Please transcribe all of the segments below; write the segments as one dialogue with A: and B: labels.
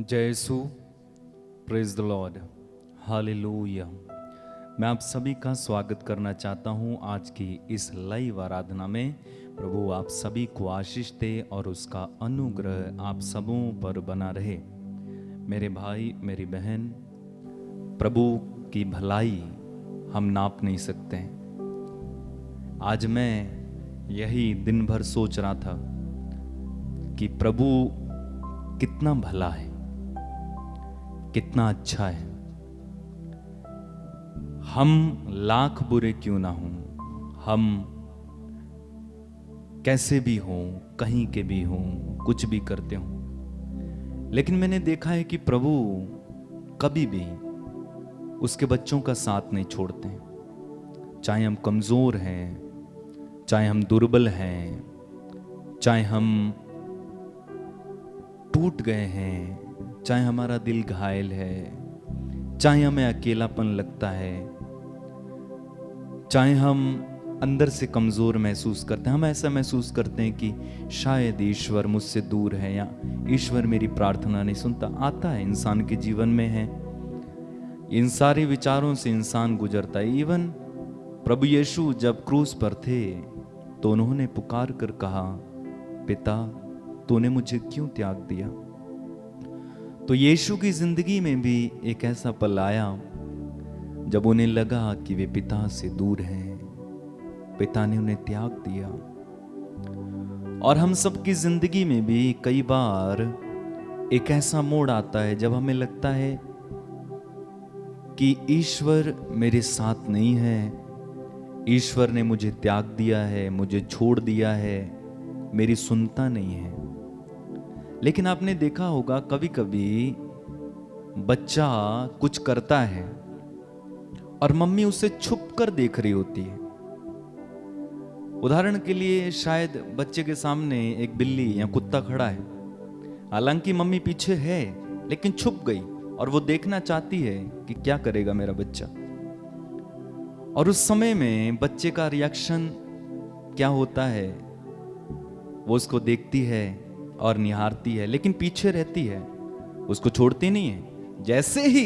A: जय यीशु, praise the Lord, hallelujah. मैं आप सभी का स्वागत करना चाहता हूं आज की इस लाइव आराधना में। प्रभु आप सभी को आशीष दे और उसका अनुग्रह आप सबों पर बना रहे। मेरे भाई मेरी बहन, प्रभु की भलाई हम नाप नहीं सकते। आज मैं यही दिन भर सोच रहा था कि प्रभु कितना भला है, कितना अच्छा है। हम लाख बुरे क्यों ना हों, हम कैसे भी हों, कहीं के भी हों, कुछ भी करते हों, लेकिन मैंने देखा है कि प्रभु कभी भी उसके बच्चों का साथ नहीं छोड़ते। चाहे हम कमजोर हैं, चाहे हम दुर्बल हैं, चाहे हम टूट गए हैं, चाहे हमारा दिल घायल है, चाहे हमें अकेलापन लगता है, चाहे हम अंदर से कमजोर महसूस करते हैं, हम ऐसा महसूस करते हैं कि शायद ईश्वर मुझसे दूर है या ईश्वर मेरी प्रार्थना नहीं सुनता। आता है, इंसान के जीवन में है। इन सारे विचारों से इंसान गुजरता है। इवन प्रभु यीशु जब क्रूस पर थे तो उन्होंने पुकार कर कहा, पिता तूने मुझे क्यों त्याग दिया। तो यीशु की जिंदगी में भी एक ऐसा पल आया जब उन्हें लगा कि वे पिता से दूर हैं, पिता ने उन्हें त्याग दिया। और हम सबकी जिंदगी में भी कई बार एक ऐसा मोड़ आता है जब हमें लगता है कि ईश्वर मेरे साथ नहीं है, ईश्वर ने मुझे त्याग दिया है, मुझे छोड़ दिया है, मेरी सुनता नहीं है। लेकिन आपने देखा होगा कभी कभी बच्चा कुछ करता है और मम्मी उसे छुप कर देख रही होती है। उदाहरण के लिए शायद बच्चे के सामने एक बिल्ली या कुत्ता खड़ा है, हालांकि मम्मी पीछे है लेकिन छुप गई और वो देखना चाहती है कि क्या करेगा मेरा बच्चा। और उस समय में बच्चे का रिएक्शन क्या होता है, वो उसको देखती है और निहारती है, लेकिन पीछे रहती है, उसको छोड़ती नहीं है। जैसे ही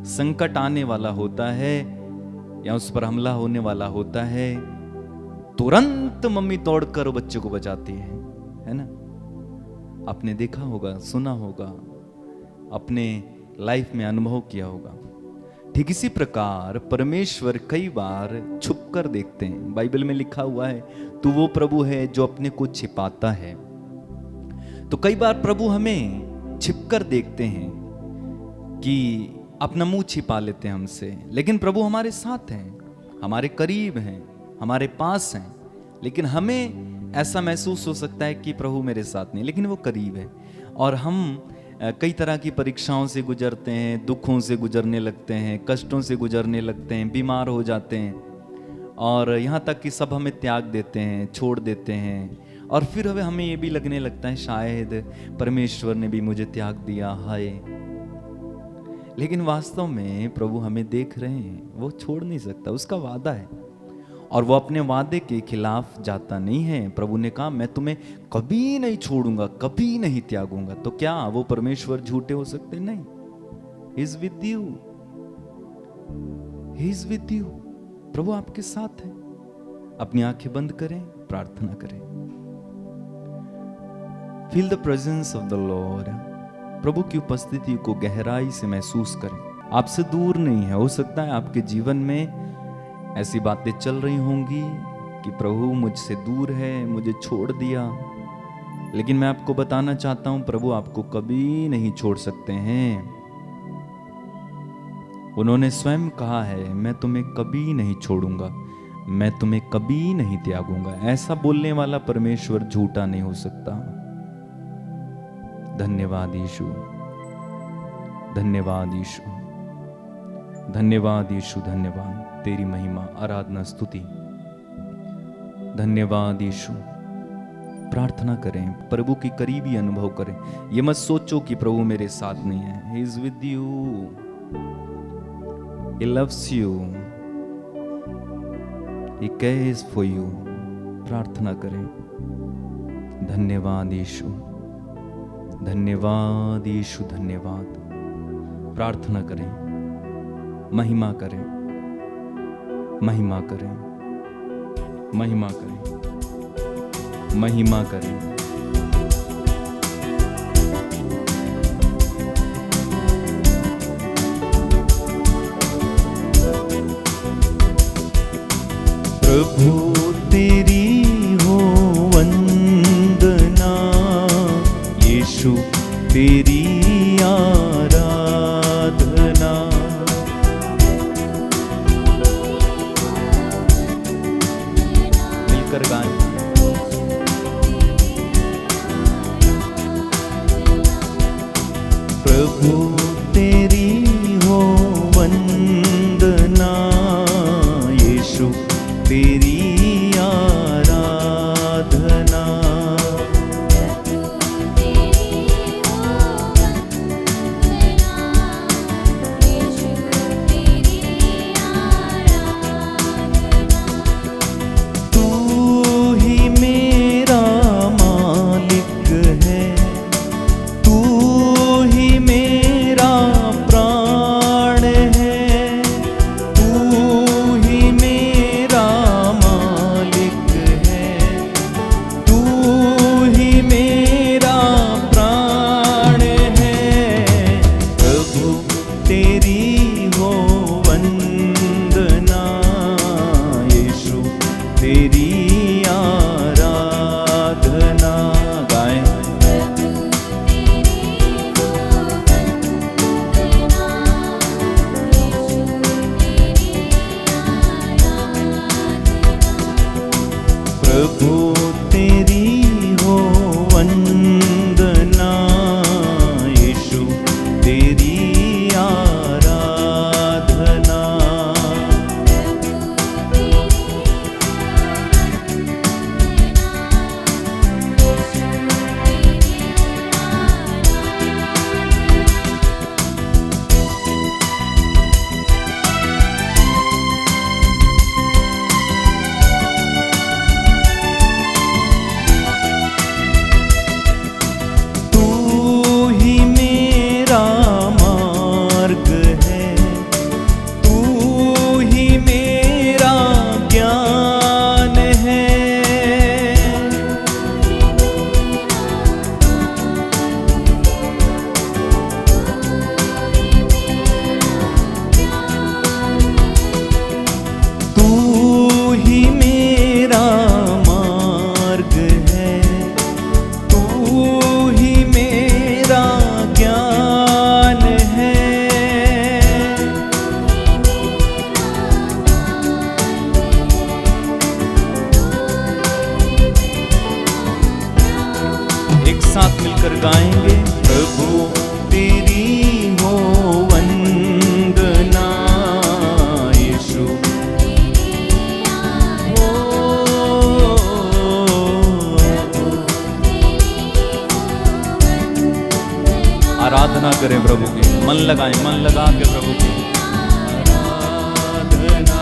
A: संकट आने वाला होता है या उस पर हमला होने वाला होता है, तुरंत मम्मी दौड़कर बच्चे को बचाती है ना। आपने देखा होगा, सुना होगा, अपने लाइफ में अनुभव किया होगा। ठीक इसी प्रकार परमेश्वर कई बार छुप कर देखते हैं। बाइबल में लिखा हुआ है, तू वो प्रभु है जो अपने को छिपाता है। तो कई बार प्रभु हमें छिपकर देखते हैं कि अपना मुंह छिपा लेते हैं हमसे, लेकिन प्रभु हमारे साथ हैं, हमारे करीब हैं, हमारे पास हैं। लेकिन हमें ऐसा महसूस हो सकता है कि प्रभु मेरे साथ नहीं, लेकिन वो करीब है। और हम कई तरह की परीक्षाओं से गुजरते हैं, दुखों से गुजरने लगते हैं, कष्टों से गुजरने लगते हैं, बीमार हो जाते हैं, और यहाँ तक कि सब हमें त्याग देते हैं, छोड़ देते हैं। और फिर हमें ये भी लगने लगता है शायद परमेश्वर ने भी मुझे त्याग दिया, हाय। लेकिन वास्तव में प्रभु हमें देख रहे हैं, वो छोड़ नहीं सकता, उसका वादा है और वो अपने वादे के खिलाफ जाता नहीं है। प्रभु ने कहा, मैं तुम्हें कभी नहीं छोड़ूंगा, कभी नहीं त्यागूंगा। तो क्या वो परमेश्वर झूठे हो सकते? नहीं। He is with you, he is with you. प्रभु आपके साथ है। अपनी आंखें बंद करें, प्रार्थना करें। Feel the presence of the Lord. प्रभु की उपस्थिति को गहराई से महसूस करें। आपसे दूर नहीं है। हो सकता है आपके जीवन में ऐसी बातें चल रही होंगी कि प्रभु मुझसे दूर है, मुझे छोड़ दिया, लेकिन मैं आपको बताना चाहता हूं, प्रभु आपको कभी नहीं छोड़ सकते हैं। उन्होंने स्वयं कहा है, मैं तुम्हें कभी नहीं छोड़ूंगा, मैं तुम्हें कभी नहीं त्यागूंगा। ऐसा बोलने वाला परमेश्वर झूठा नहीं हो सकता। धन्यवाद यीशु, धन्यवाद यीशु, धन्यवाद यीशु, धन्यवाद। तेरी महिमा, आराधना, स्तुति। धन्यवाद यीशु। प्रार्थना करें, प्रभु की करीबी अनुभव करें। ये मत सोचो कि प्रभु मेरे साथ नहीं है। He is with you, He loves you, He cares for you। प्रार्थना करें। धन्यवाद यीशु, धन्यवाद यीशु, धन्यवाद। प्रार्थना करें, महिमा करें, महिमा करें, महिमा करें, महिमा करें। प्रभु तेरी हो वंदना, यीशु तेरी आराधना। मिलकर गाएं। प्रभु तेरी हो वंदना, यीशु तेरी आराधना। तू ही मेरा मालिक है, तू ही मेरा प्राण है, तू ही मेरा मालिक है, तू ही मेरा प्राण है। प्रभु तेरी हो वंदना, यीशु तेरी आराधना। गाएं। प्रभु तेरी हो वंदना, यीशु तेरी आराधना। तू ही मेरा मार्ग है, तू ही मेरा ज्ञान है, तू ही मेरा मार्ग है, तू ही मेरा ज्ञान है। एक साथ मिलकर गाएंगे। प्रभु तेरी हो वंदना, यीशु आराधना करें प्रभु की। मन लगाएं, मन लगा के प्रभु की आराधना।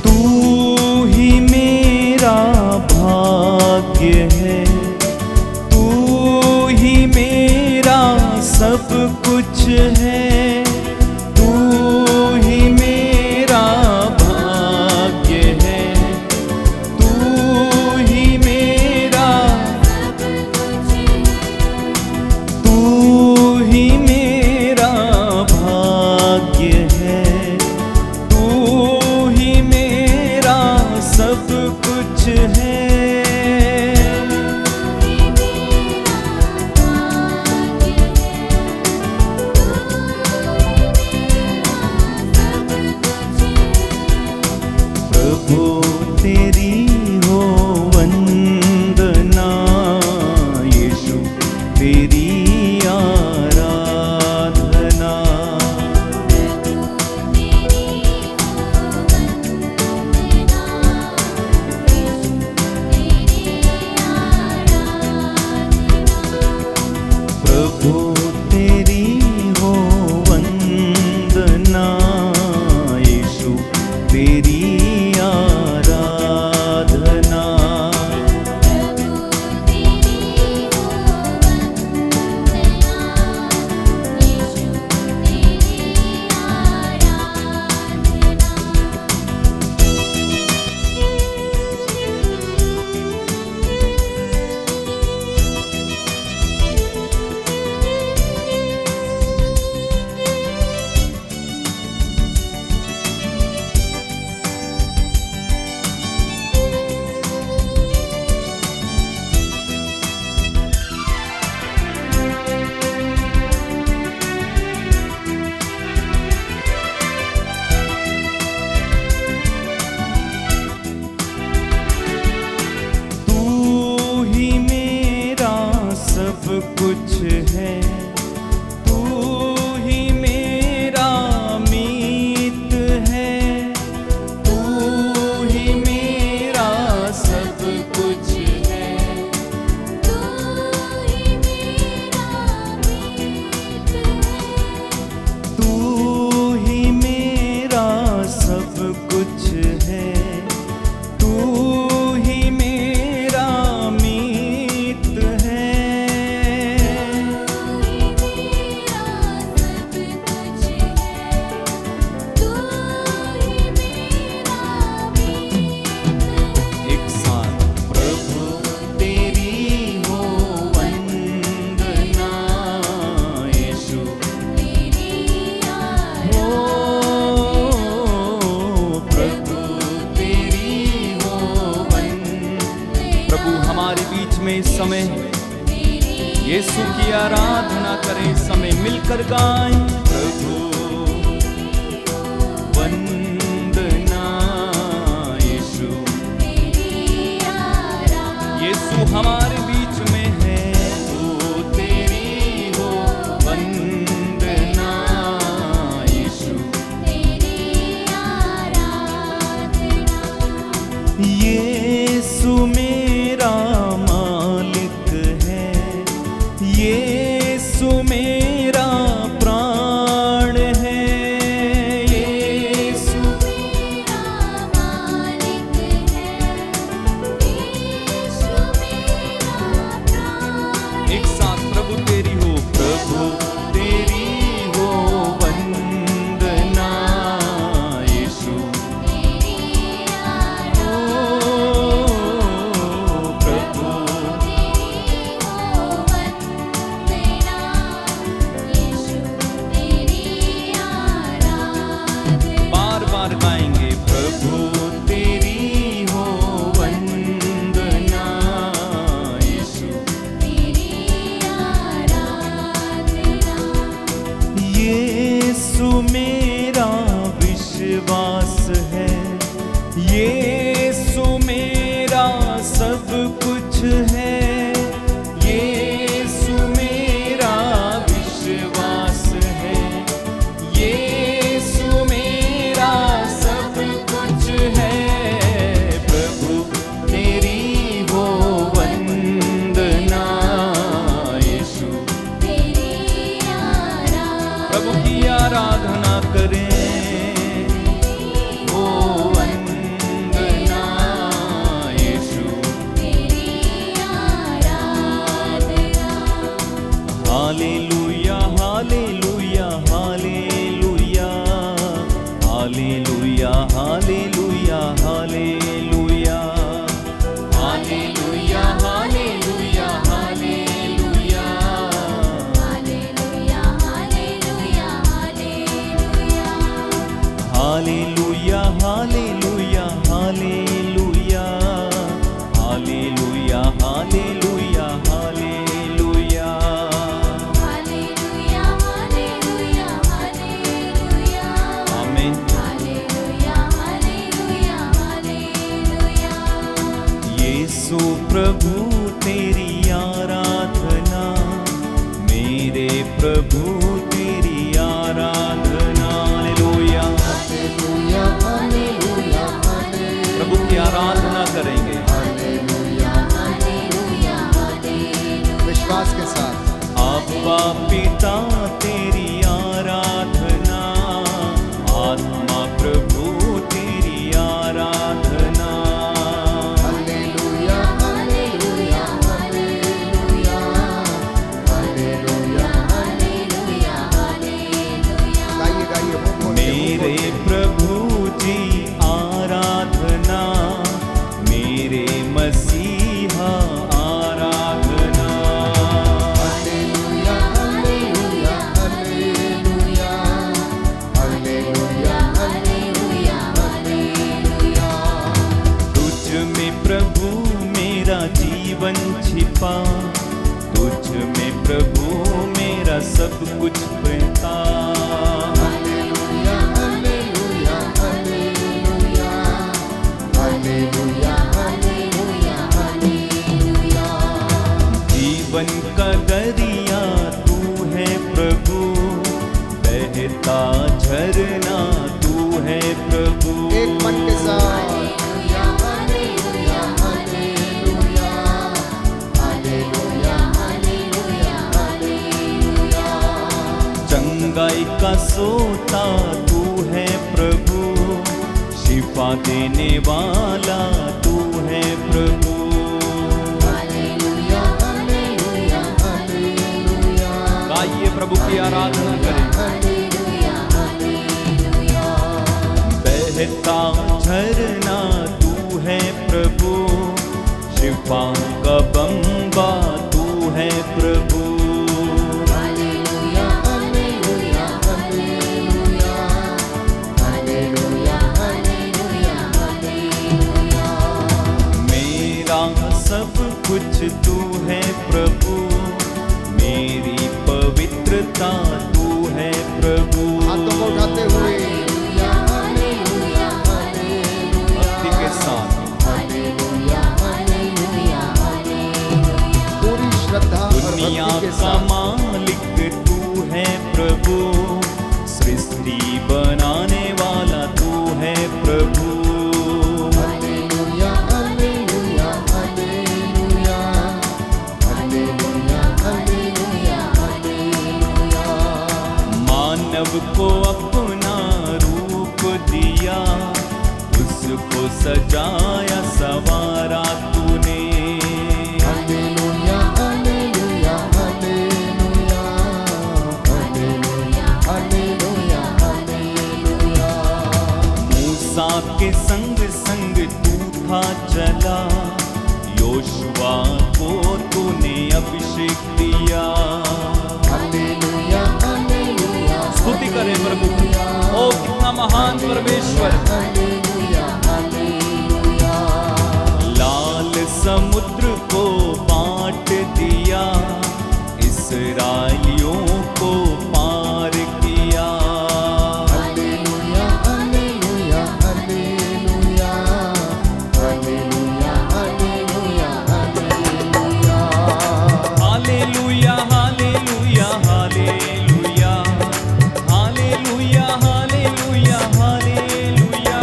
A: तू ही मेरा भाग्य है, तू ही मेरा सब कुछ है, तू ही मेरा भाग्य है, तू ही मेरा, तू ही मेरा भाग्य है, तू ही मेरा सब कुछ है। में इस समय यीशु की आराधना करें, इस समय मिलकर गाएं। प्रभु वंदना यीशु, यीशु हमारे बीच में है, वो तेरी हो वंदना यीशु। यीशु मेरा मालिक है, यीशु मेरा प्राण है, यीशु
B: मेरा मालिक है, यीशु मेरा प्राण।
A: एक साथ प्रभु तेरी हो, प्रभु तेरी हो वंदना यीशु। गाएंगे प्रभु तेरी हो वंदना यीशु। यीशु मेरा विश्वास है, यीशु मेरा सब कुछ है, यीशु मेरा विश्वास है, यीशु मेरा सब कुछ है। प्रभु तेरी हो वंदना यीशु। प्रभु की आराधना करें, हो वंदना यीशु। हालेलुया हालेलुया हालेलुया हालेलुया हालेलुया हालेलुया हालेलुया हालेलुया हालेलुया। हालेलुया हालेलुया हालेलुया हालेलुया हालेलुया हालेलुया। आमीन। यीशु प्रभु तेरी आराधना, मेरे प्रभु तेरी आराधना। हालेलुया प्रभु की आराधना करेंगे
C: विश्वास के साथ।
A: अब्बा पिता तेरी आराधना, आत्मा प्रभु तेरी आराधना।
C: हालेलुया हालेलुया हालेलुया हालेलुया हालेलुया। गाइए गाइए
A: मेरे प्रभु जी आराधना, मेरे मसीहा आराधना।
C: हालेलुया हालेलुया हालेलुया हालेलुया हालेलुया हालेलुया।
A: तुझ में प्रभु मेरा जीवन छिपा, तुझ में प्रभु मेरा सब कुछ पिता।
C: हालेलुया हालेलुया हालेलुया हालेलुया हालेलुया हालेलुया।
A: जीवन का दरिया तू है प्रभु, बहता झरना तू है प्रभु।
C: एक मन के साथ। हालेलुया हालेलुया हालेलुया हालेलुया हालेलुया हालेलुया।
A: चंगाई का सोता तू है प्रभु, शिफा देने वाला तू है प्रभु।
C: हालेलुया हालेलुया हालेलुया।
A: गाइए प्रभु की आराधना करें।
C: Hallelujah hallelujah.
A: बहता झरना तू है प्रभु, शिफा का बम्बा तू है प्रभु।
C: हालेलुया हालेलुया हालेलुया हालेलुया हालेलुया हालेलुया।
A: मेरा सब कुछ तू सृष्टि बनाने वाला तू है प्रभु।
C: हालेलुया हालेलुया हालेलुया हालेलुया हालेलुया हालेलुया।
A: मानव को अपना रूप दिया, उसको सजाया सवारा तूने।
C: हालेलुया हालेलुया हालेलुया हालेलुया हालेलुया हालेलुया।
A: मूसा के संग संग तू था चला, योशुआ को तूने अभिषेक दिया।
C: हालेलुया हालेलुया
A: स्तुति करें प्रभु। ओ कितना महान परमेश्वर।
C: Hallelujah hallelujah.
A: लाल समुद्र को बांट दिया, इसराइलियों को पार किया।
C: हालेलुया हालेलुया हालेलुया हालेलुया हालेलुया हालेलुया।
A: हालेलुया हालेलुया हालेलुया हालेलुया हालेलुया हालेलुया।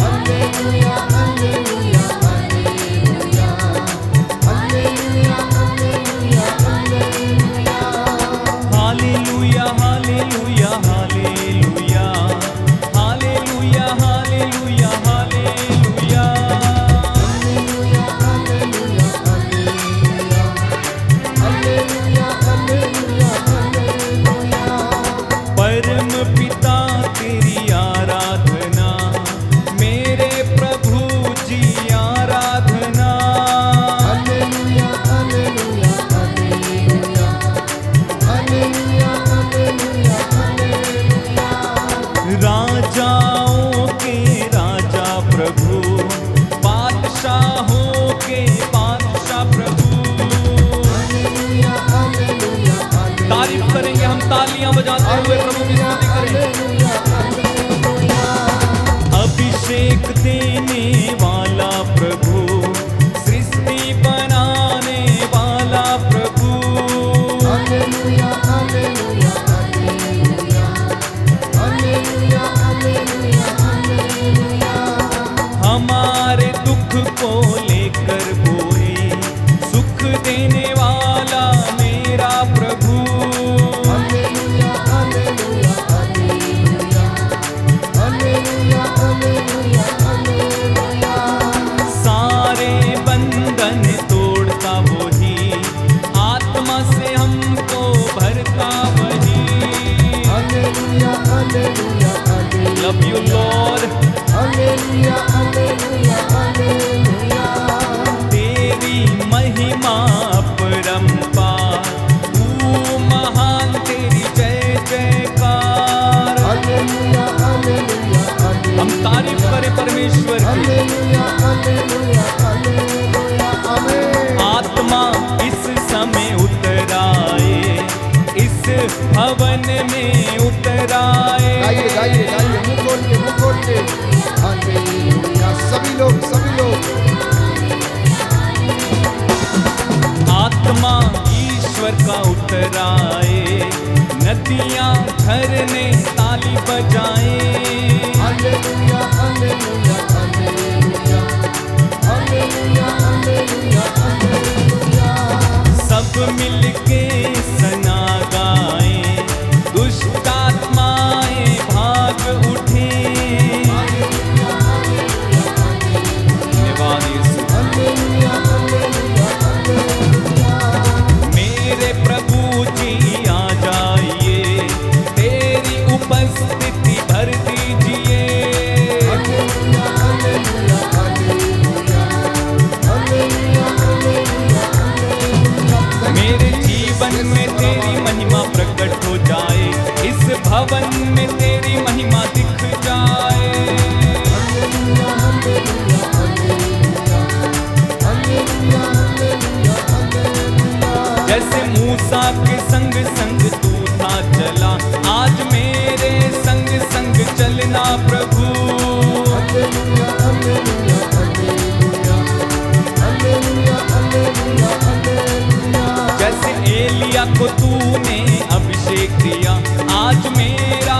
C: हालेलुया हालेलुया हालेलुया हालेलुया हालेलुया हालेलुया।
A: हालेलुया हालेलुया हालेलुया हालेलुया हालेलुया हालेलुया।
C: हालेलुया हालेलुया हालेलुया हालेलुया हालेलुया।
A: परम पिता तेरी आराधना, मेरे प्रभु जी आराधना।
C: हालेलुया हालेलुया हालेलुया हालेलुया हालेलुया हालेलुया।
A: राजाओं के राजा प्रभु, बादशाहों के बादशाह प्रभु।
C: हालेलुया हालेलुया
A: तारीफ करेंगे हम तालियां बजाते हुए प्रभु की स्तुति करें।
C: Hallelujah hallelujah.
A: अभिषेक देने वाला प्रभु, सृष्टि बनाने वाला प्रभु।
C: हालेलुया हालेलुया हालेलुया हालेलुया हालेलुया हालेलुया।
A: हमारे दुख को लेकर बोए, सुख देने वाला मेरा प्रभु।
C: हालेलुया हालेलुया हालेलुया हालेलुया हालेलुया हालेलुया।
A: सारे बंधन तोड़ता वही, आत्मा से हमको भरता वही।
C: हालेलुया हालेलुया हालेलुया।
A: Love you Lord.
C: हालेलुया हालेलुया हालेलुया।
A: तेरी महिमा अपरंपार, तू महान तेरी जय जयकार।
C: हालेलुया हालेलुया हालेलुया।
A: हम तारीफ करें परमेश्वर की।
C: हालेलुया हालेलुया हालेलुया। आमीन।
A: आत्मा इस समय उतर आए, इस भवन में उतर आए।
C: गाइए गाइए गाइए, मुंह खोल के। हालेलुया। सभी लोग
A: आत्मा ईश्वर का उतर आए, नदियां झरने ताली बजाए।
C: हालेलुया हालेलुया हालेलुया हालेलुया हालेलुया हालेलुया।
A: सब मिलके सना गाए, दुष्ट आत्माएं भाग उठे। धन्यवाद यीशु।
C: हालेलुया हालेलुया हालेलुया।
A: मेरे प्रभु जी आ जाइए, तेरी उपस्थिति भर दीजिए।
C: हालेलुया हालेलुया हालेलुया हालेलुया हालेलुया हालेलुया।
A: मेरे जीवन में तेरी महिमा प्रकट हो जाए, इस भवन में तेरी महिमा दिख जाए।
C: हालेलुया हालेलुया हालेलुया हालेलुया हालेलुया हालेलुया।
A: जैसे मूसा के संग संग तू था चला, आज मेरे संग संग चलना प्रभु।
C: हालेलुया हालेलुया हालेलुया हालेलुया हालेलुया हालेलुया।
A: जैसे एलिया को तूने अभिषेक दिया, आज मेरा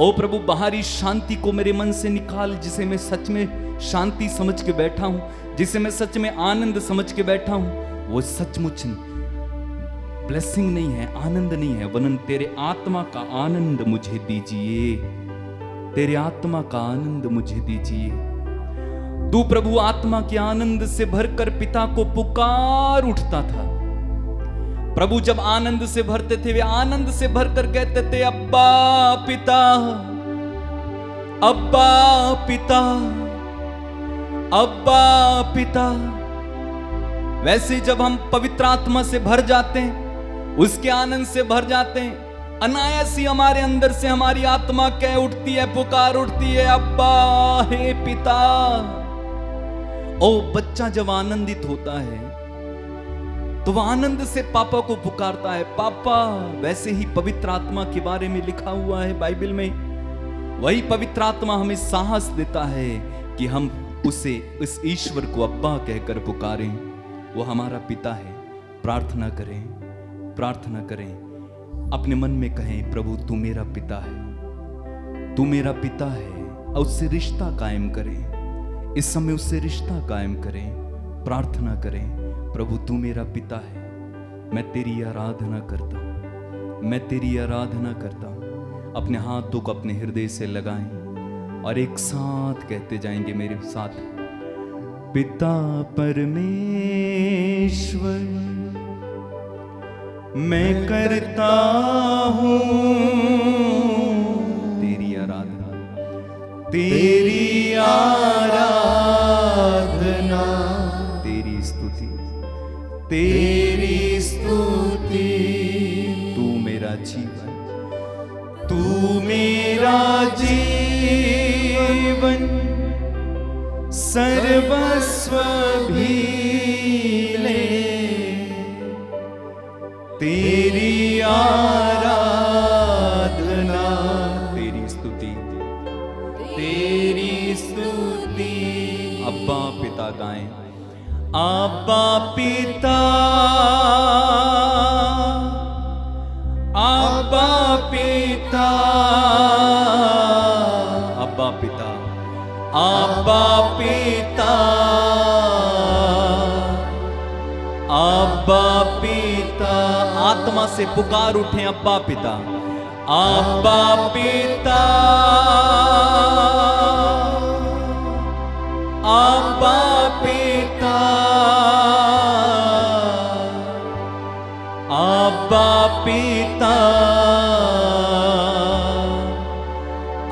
A: ओ प्रभु बाहरी शांति को मेरे मन से निकाल, जिसे मैं सच में शांति समझ के बैठा हूं, जिसे मैं सच में आनंद समझ के बैठा हूं, वो सचमुच ब्लेसिंग नहीं है, आनंद नहीं है, वरन तेरे आत्मा का आनंद मुझे दीजिए, तेरे आत्मा का आनंद मुझे दीजिए। तू प्रभु आत्मा के आनंद से भरकर पिता को पुकार उठता था। प्रभु जब आनंद से भरते थे, वे आनंद से भरकर कहते थे, अब्बा पिता, अब्बा पिता, अब्बा पिता। वैसे जब हम पवित्र आत्मा से भर जाते हैं, उसके आनंद से भर जाते हैं, अनायास ही हमारे अंदर से हमारी आत्मा कह उठती है, पुकार उठती है, अब्बा हे पिता। ओ बच्चा जब आनंदित होता है तो वह आनंद से पापा को पुकारता है, पापा। वैसे ही पवित्र आत्मा के बारे में लिखा हुआ है बाइबल में, वही पवित्र आत्मा हमें साहस देता है कि हम उसे, इस ईश्वर को अब्बा कहकर पुकारें। वो हमारा पिता है। प्रार्थना करें, प्रार्थना करें, अपने मन में कहें, प्रभु तू मेरा पिता है, तू मेरा पिता है। और उससे रिश्ता कायम करें, इस समय उससे रिश्ता कायम करें, प्रार्थना करें, प्रभु तू मेरा पिता है, मैं तेरी आराधना करता हूं, मैं तेरी आराधना करता हूं। अपने हाथों को अपने हृदय से लगाएं और एक साथ कहते जाएंगे मेरे साथ, पिता परमेश्वर मैं करता हूं तेरी आराधना, तेरी आराधना, तेरी स्तुति, तेरी स्तुति। तू मेरा जीवन, तू मेरा जीवन, सर्वस्व भी ले, तेरी आराधना, तेरी स्तुति, तेरी स्तुति। अब्बा पिता गाएं, अब्बा पिता, अब्बा पिता, अब्बा पिता, अब्बा पिता, अब्बा पिता। आत्मा से पुकार उठे, अब्बा पिता, अब्बा पिता, अब्बा पिता, अब्बा पिता,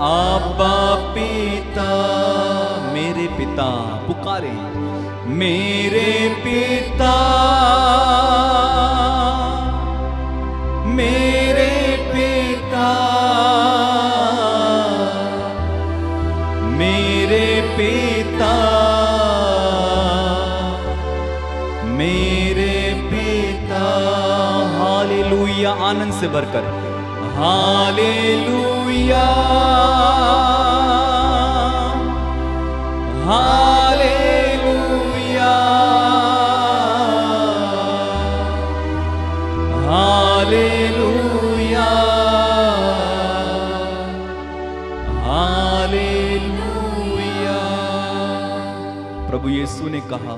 A: अब्बा पिता। मेरे पिता पुकारे, मेरे पिता, मेरे पिता, मेरे पिता, मेरे पिता। हालेलुया, आनंद से भरकर हालेलुया, हालेलुया, हालेलुया, हालेलुया। प्रभु यीशु ने कहा,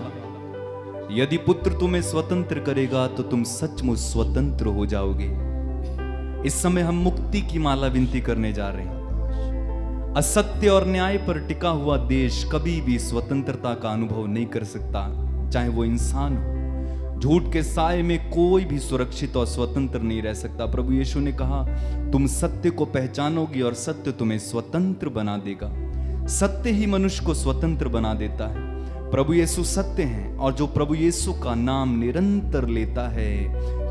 A: यदि पुत्र तुम्हें स्वतंत्र करेगा तो तुम सचमुच स्वतंत्र हो जाओगे। इस समय हम मुक्ति की माला विनती करने जा रहे हैं। असत्य और न्याय पर टिका हुआ देश कभी भी स्वतंत्रता का अनुभव नहीं कर सकता, चाहे वो इंसान हो। झूठ के साए में कोई भी सुरक्षित और स्वतंत्र नहीं रह सकता। प्रभु यीशु ने कहा, तुम सत्य को पहचानोगी और सत्य तुम्हें स्वतंत्र बना देगा। सत्य ही मनुष्य को स्वतंत्र बना देता है। प्रभु यीशु सत्य हैं, और जो प्रभु यीशु का नाम निरंतर लेता है,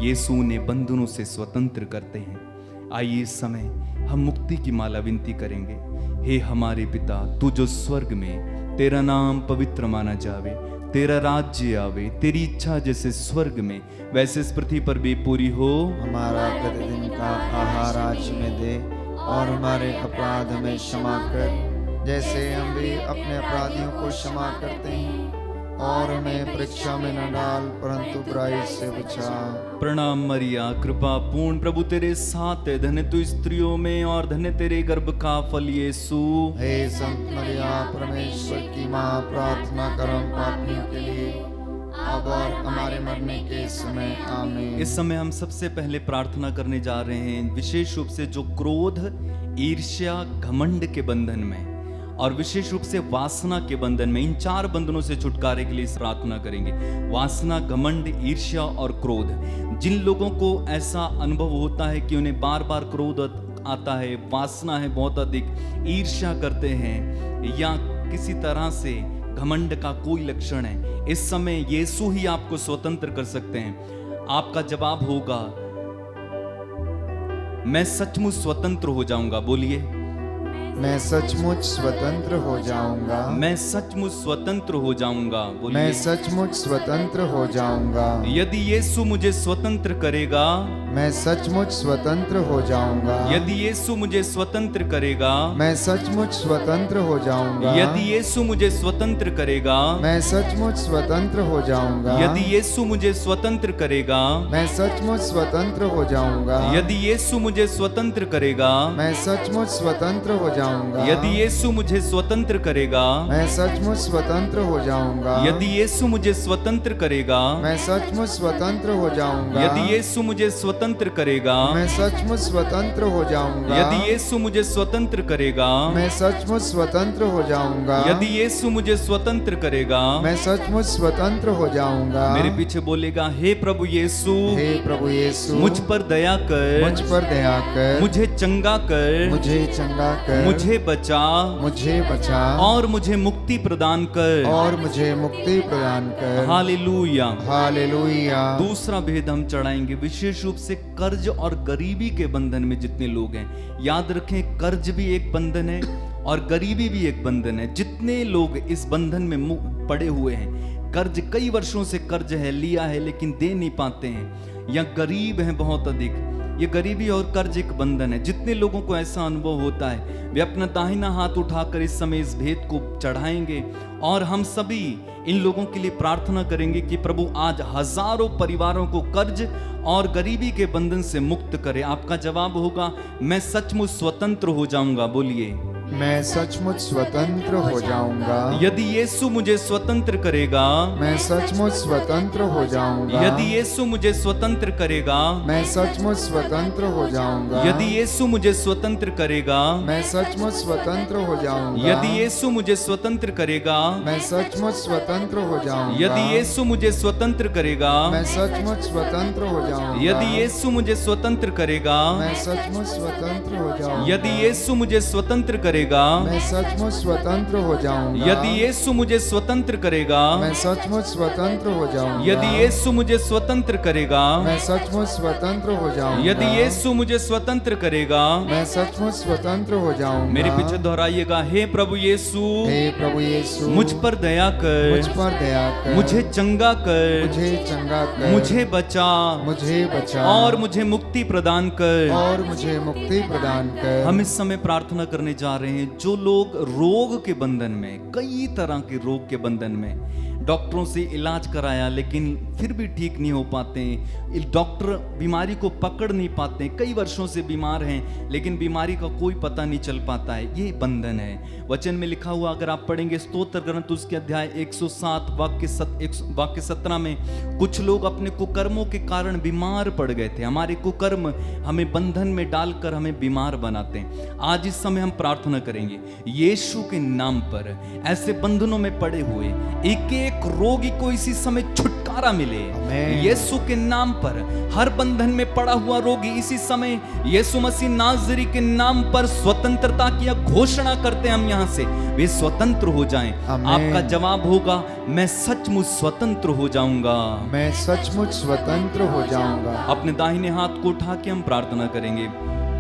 A: यीशु ने बंधनों से स्वतंत्र करते हैं। आइए इस समय हम मुक्ति की माला विनती करेंगे। हे हमारे पिता, तू जो स्वर्ग में, तेरा नाम पवित्र माना जावे, तेरा राज्य आवे, तेरी इच्छा जैसे स्वर्ग में वैसे इस पृथ्वी पर भी पूरी हो।
C: हमारा प्रतिदिन का आहार आज में दे, और हमारे अपराध हमें क्षमा कर, जैसे हम भी अपने अपराधियों को क्षमा करते हैं। और हमें परीक्षा में न डाल परंतु बुराई से बचा।
A: प्रणाम मरिया, कृपा पूर्ण, प्रभु तेरे साथ है, धन्य तू स्त्रियों में और धन्य तेरे गर्भ का फल यीशु।
C: हे संत मरिया, परमेश्वर की माँ, प्रार्थना कर हम पापियों के लिए, अब और हमारे मरने के समय आमीन।
A: इस समय हम सबसे पहले प्रार्थना करने जा रहे हैं विशेष रूप से जो क्रोध, ईर्ष्या, घमंड के बंधन में और विशेष रूप से वासना के बंधन में, इन 4 बंधनों से छुटकारे के लिए प्रार्थना करेंगे। वासना, घमंड, ईर्ष्या और क्रोध। जिन लोगों को ऐसा अनुभव होता है कि उन्हें बार बार क्रोध आता है, वासना है बहुत अधिक, ईर्ष्या करते हैं या किसी तरह से घमंड का कोई लक्षण है, इस समय यीशु ही आपको स्वतंत्र कर सकते हैं। आपका जवाब होगा, मैं सचमुच स्वतंत्र हो जाऊंगा। बोलिए,
C: मैं सचमुच स्वतंत्र हो जाऊंगा।
A: मैं सचमुच स्वतंत्र हो जाऊंगा।
C: मैं
A: बोलिए,
C: सचमुच स्वतंत्र हो जाऊंगा।
A: यदि यीशु मुझे स्वतंत्र करेगा,
C: मैं सचमुच स्वतंत्र हो जाऊंगा।
A: यदि यीशु मुझे स्वतंत्र करेगा,
C: मैं सचमुच स्वतंत्र हो जाऊंगा।
A: यदि यीशु मुझे स्वतंत्र करेगा,
C: मैं सचमुच स्वतंत्र हो जाऊंगा।
A: यदि यीशु मुझे स्वतंत्र करेगा,
C: मैं सचमुच स्वतंत्र हो जाऊंगा।
A: यदि यीशु मुझे स्वतंत्र करेगा,
C: मैं सचमुच स्वतंत्र हो जाऊंगा।
A: यदि यीशु मुझे स्वतंत्र करेगा,
C: मैं सचमुच स्वतंत्र हो जाऊंगा।
A: यदि यीशु मुझे स्वतंत्र करेगा,
C: मैं सचमुच स्वतंत्र हो जाऊंगा।
A: यदि यीशु मुझे स्वतंत्र करेगा,
C: मैं सचमुच स्वतंत्र हो जाऊंगा।
A: यदि यीशु मुझे स्वतंत्र करेगा,
C: मैं सचमुच स्वतंत्र हो जाऊंगा।
A: यदि यीशु मुझे स्वतंत्र करेगा,
C: मैं सचमुच स्वतंत्र हो जाऊंगा।
A: मेरे पीछे बोलेगा, हे प्रभु यीशु,
C: हे प्रभु यीशु,
A: मुझ पर दया कर,
C: मुझ पर दया कर,
A: मुझे चंगा कर,
C: मुझे चंगा कर,
A: मुझे बचा
C: मुझे बचा
A: और मुझे मुक्ति प्रदान कर।
C: और मुझे मुक्ति प्रदान कर।
A: हालेलुया।
C: हालेलुया।
A: दूसरा भेद हम चढ़ाएंगे विशेष रूप से कर्ज और गरीबी के बंधन में जितने लोग हैं। याद रखें, कर्ज भी एक बंधन है और गरीबी भी एक बंधन है। जितने लोग इस बंधन में पड़े हुए हैं, कर्ज कई वर्षों से कर्ज है, लिया है लेकिन दे नहीं पाते हैं, या गरीब हैं बहुत अधिक, ये गरीबी और कर्ज एक बंधन है। जितने लोगों को ऐसा अनुभव होता है, वे अपना दाहिना हाथ उठाकर इस समय इस भेद को चढ़ाएंगे और हम सभी इन लोगों के लिए प्रार्थना करेंगे कि प्रभु आज हजारों परिवारों को कर्ज और गरीबी के बंधन से मुक्त करे। आपका जवाब होगा, मैं सचमुच स्वतंत्र हो जाऊंगा। बोलिए,
C: मैं सचमुच स्वतंत्र हो जाऊंगा।
A: यदि यीशु मुझे स्वतंत्र करेगा,
C: मैं सचमुच स्वतंत्र हो जाऊंगा।
A: यदि यीशु मुझे स्वतंत्र करेगा,
C: मैं सचमुच स्वतंत्र हो जाऊंगा।
A: यदि यीशु मुझे स्वतंत्र करेगा,
C: मैं सचमुच स्वतंत्र हो जाऊंगा।
A: यदि यीशु मुझे स्वतंत्र करेगा,
C: मैं सचमुच स्वतंत्र हो जाऊंगा।
A: यदि यीशु मुझे स्वतंत्र करेगा,
C: मैं सचमुच स्वतंत्र हो जाऊंगा।
A: यदि यीशु मुझे स्वतंत्र करेगा,
C: मैं सचमुच स्वतंत्र हो जाऊंगा।
A: यदि यीशु मुझे स्वतंत्र करेगा,
C: मैं सचमुच स्वतंत्र हो जाऊंगा।
A: यदि यीशु मुझे स्वतंत्र करेगा,
C: मैं सचमुच स्वतंत्र हो जाऊंगा।
A: यदि यीशु मुझे स्वतंत्र करेगा,
C: मैं सचमुच स्वतंत्र हो जाऊंगा।
A: यदि यीशु मुझे स्वतंत्र करेगा,
C: मैं सचमुच स्वतंत्र हो जाऊंगा।
A: मेरे पीछे दोहराइएगा, हे प्रभु यीशु,
C: हे प्रभु यीशु,
A: मुझ पर दया
C: मुझ
A: कर,
C: पर दया कर,
A: मुझे चंगा कर,
C: मुझे चंगा कर,
A: मुझे बचा
C: मुझे बचा
A: और मुझे मुक्ति प्रदान कर।
C: और मुझे मुक्ति प्रदान कर।
A: हम इस समय प्रार्थना करने जा रहे हैं, जो लोग रोग के बंधन में, कई तरह के रोग के बंधन में, डॉक्टरों से इलाज कराया लेकिन फिर भी ठीक नहीं हो पाते, डॉक्टर बीमारी को पकड़ नहीं पाते, कई वर्षों से बीमार हैं लेकिन बीमारी का कोई पता नहीं चल पाता है, ये बंधन है। वचन में लिखा हुआ अगर आप पढ़ेंगे स्तोत्र ग्रंथ उसके अध्याय 107 वाक्य 17 में, कुछ लोग अपने कुकर्मों के कारण बीमार पड़ गए थे। हमारे कुकर्म हमें बंधन में डालकर हमें बीमार बनाते हैं। आज इस समय हम प्रार्थना करेंगे यीशु के नाम पर ऐसे बंधनों में पड़े हुए एक एक रोगी को इसी समय छुटकारा मिले।
C: आमीन।
A: यीशु के नाम पर हर बंधन में पड़ा हुआ रोगी इसी समय यीशु मसीह नाज़री के नाम पर स्वतंत्रता की घोषणा करते हैं हम यहाँ से, वे स्वतंत्र हो जाएं।
C: आमीन।
A: आपका जवाब होगा, मैं सचमुच स्वतंत्र हो जाऊंगा।
C: मैं सचमुच स्वतंत्र हो जाऊंगा।
A: अपने दाहिने हाथ को उठा के हम प्रार्थना करेंगे,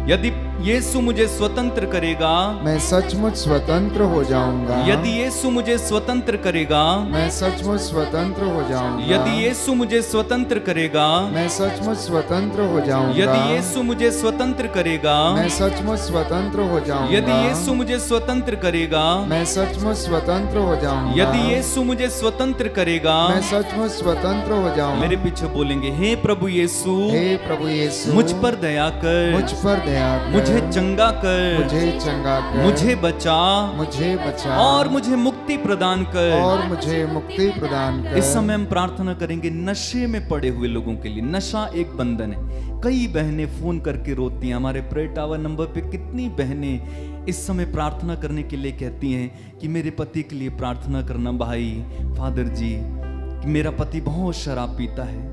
A: यदि यीशु मुझे स्वतंत्र करेगा,
C: मैं सचमुच स्वतंत्र हो जाऊंगा।
A: यदि यीशु मुझे स्वतंत्र करेगा,
C: मैं सचमुच स्वतंत्र हो जाऊंगा।
A: यदि यीशु मुझे स्वतंत्र करेगा,
C: मैं सचमुच स्वतंत्र हो जाऊंगा।
A: यदि यीशु मुझे स्वतंत्र करेगा,
C: मैं सचमुच स्वतंत्र हो जाऊंगा।
A: यदि यीशु मुझे स्वतंत्र करेगा,
C: मैं सचमुच स्वतंत्र हो जाऊंगा।
A: यदि यीशु मुझे स्वतंत्र करेगा,
C: मैं सचमुच स्वतंत्र हो जाऊंगा।
A: मेरे पीछे बोलेंगे, हे प्रभु यीशु,
C: हे प्रभु यीशु,
A: मुझ पर दया कर,
C: मुझ पर दया कर,
A: मुझे चंगा कर,
C: मुझे चंगा कर,
A: मुझे बचा
C: मुझे बचा
A: और मुझे मुक्ति प्रदान कर।
C: और मुझे मुक्ति प्रदान कर।
A: इस समय हम प्रार्थना करेंगे नशे में पड़े हुए लोगों के लिए। नशा एक बंधन है। कई बहनें फोन करके रोती हैं। हमारे प्रेयर टावर नंबर पे कितनी बहनें इस समय प्रार्थना करने के लिए कहती हैं कि मेरे पति के लिए प्रार्थना करना भाई, फादर जी, कि मेरा पति बहुत शराब पीता है।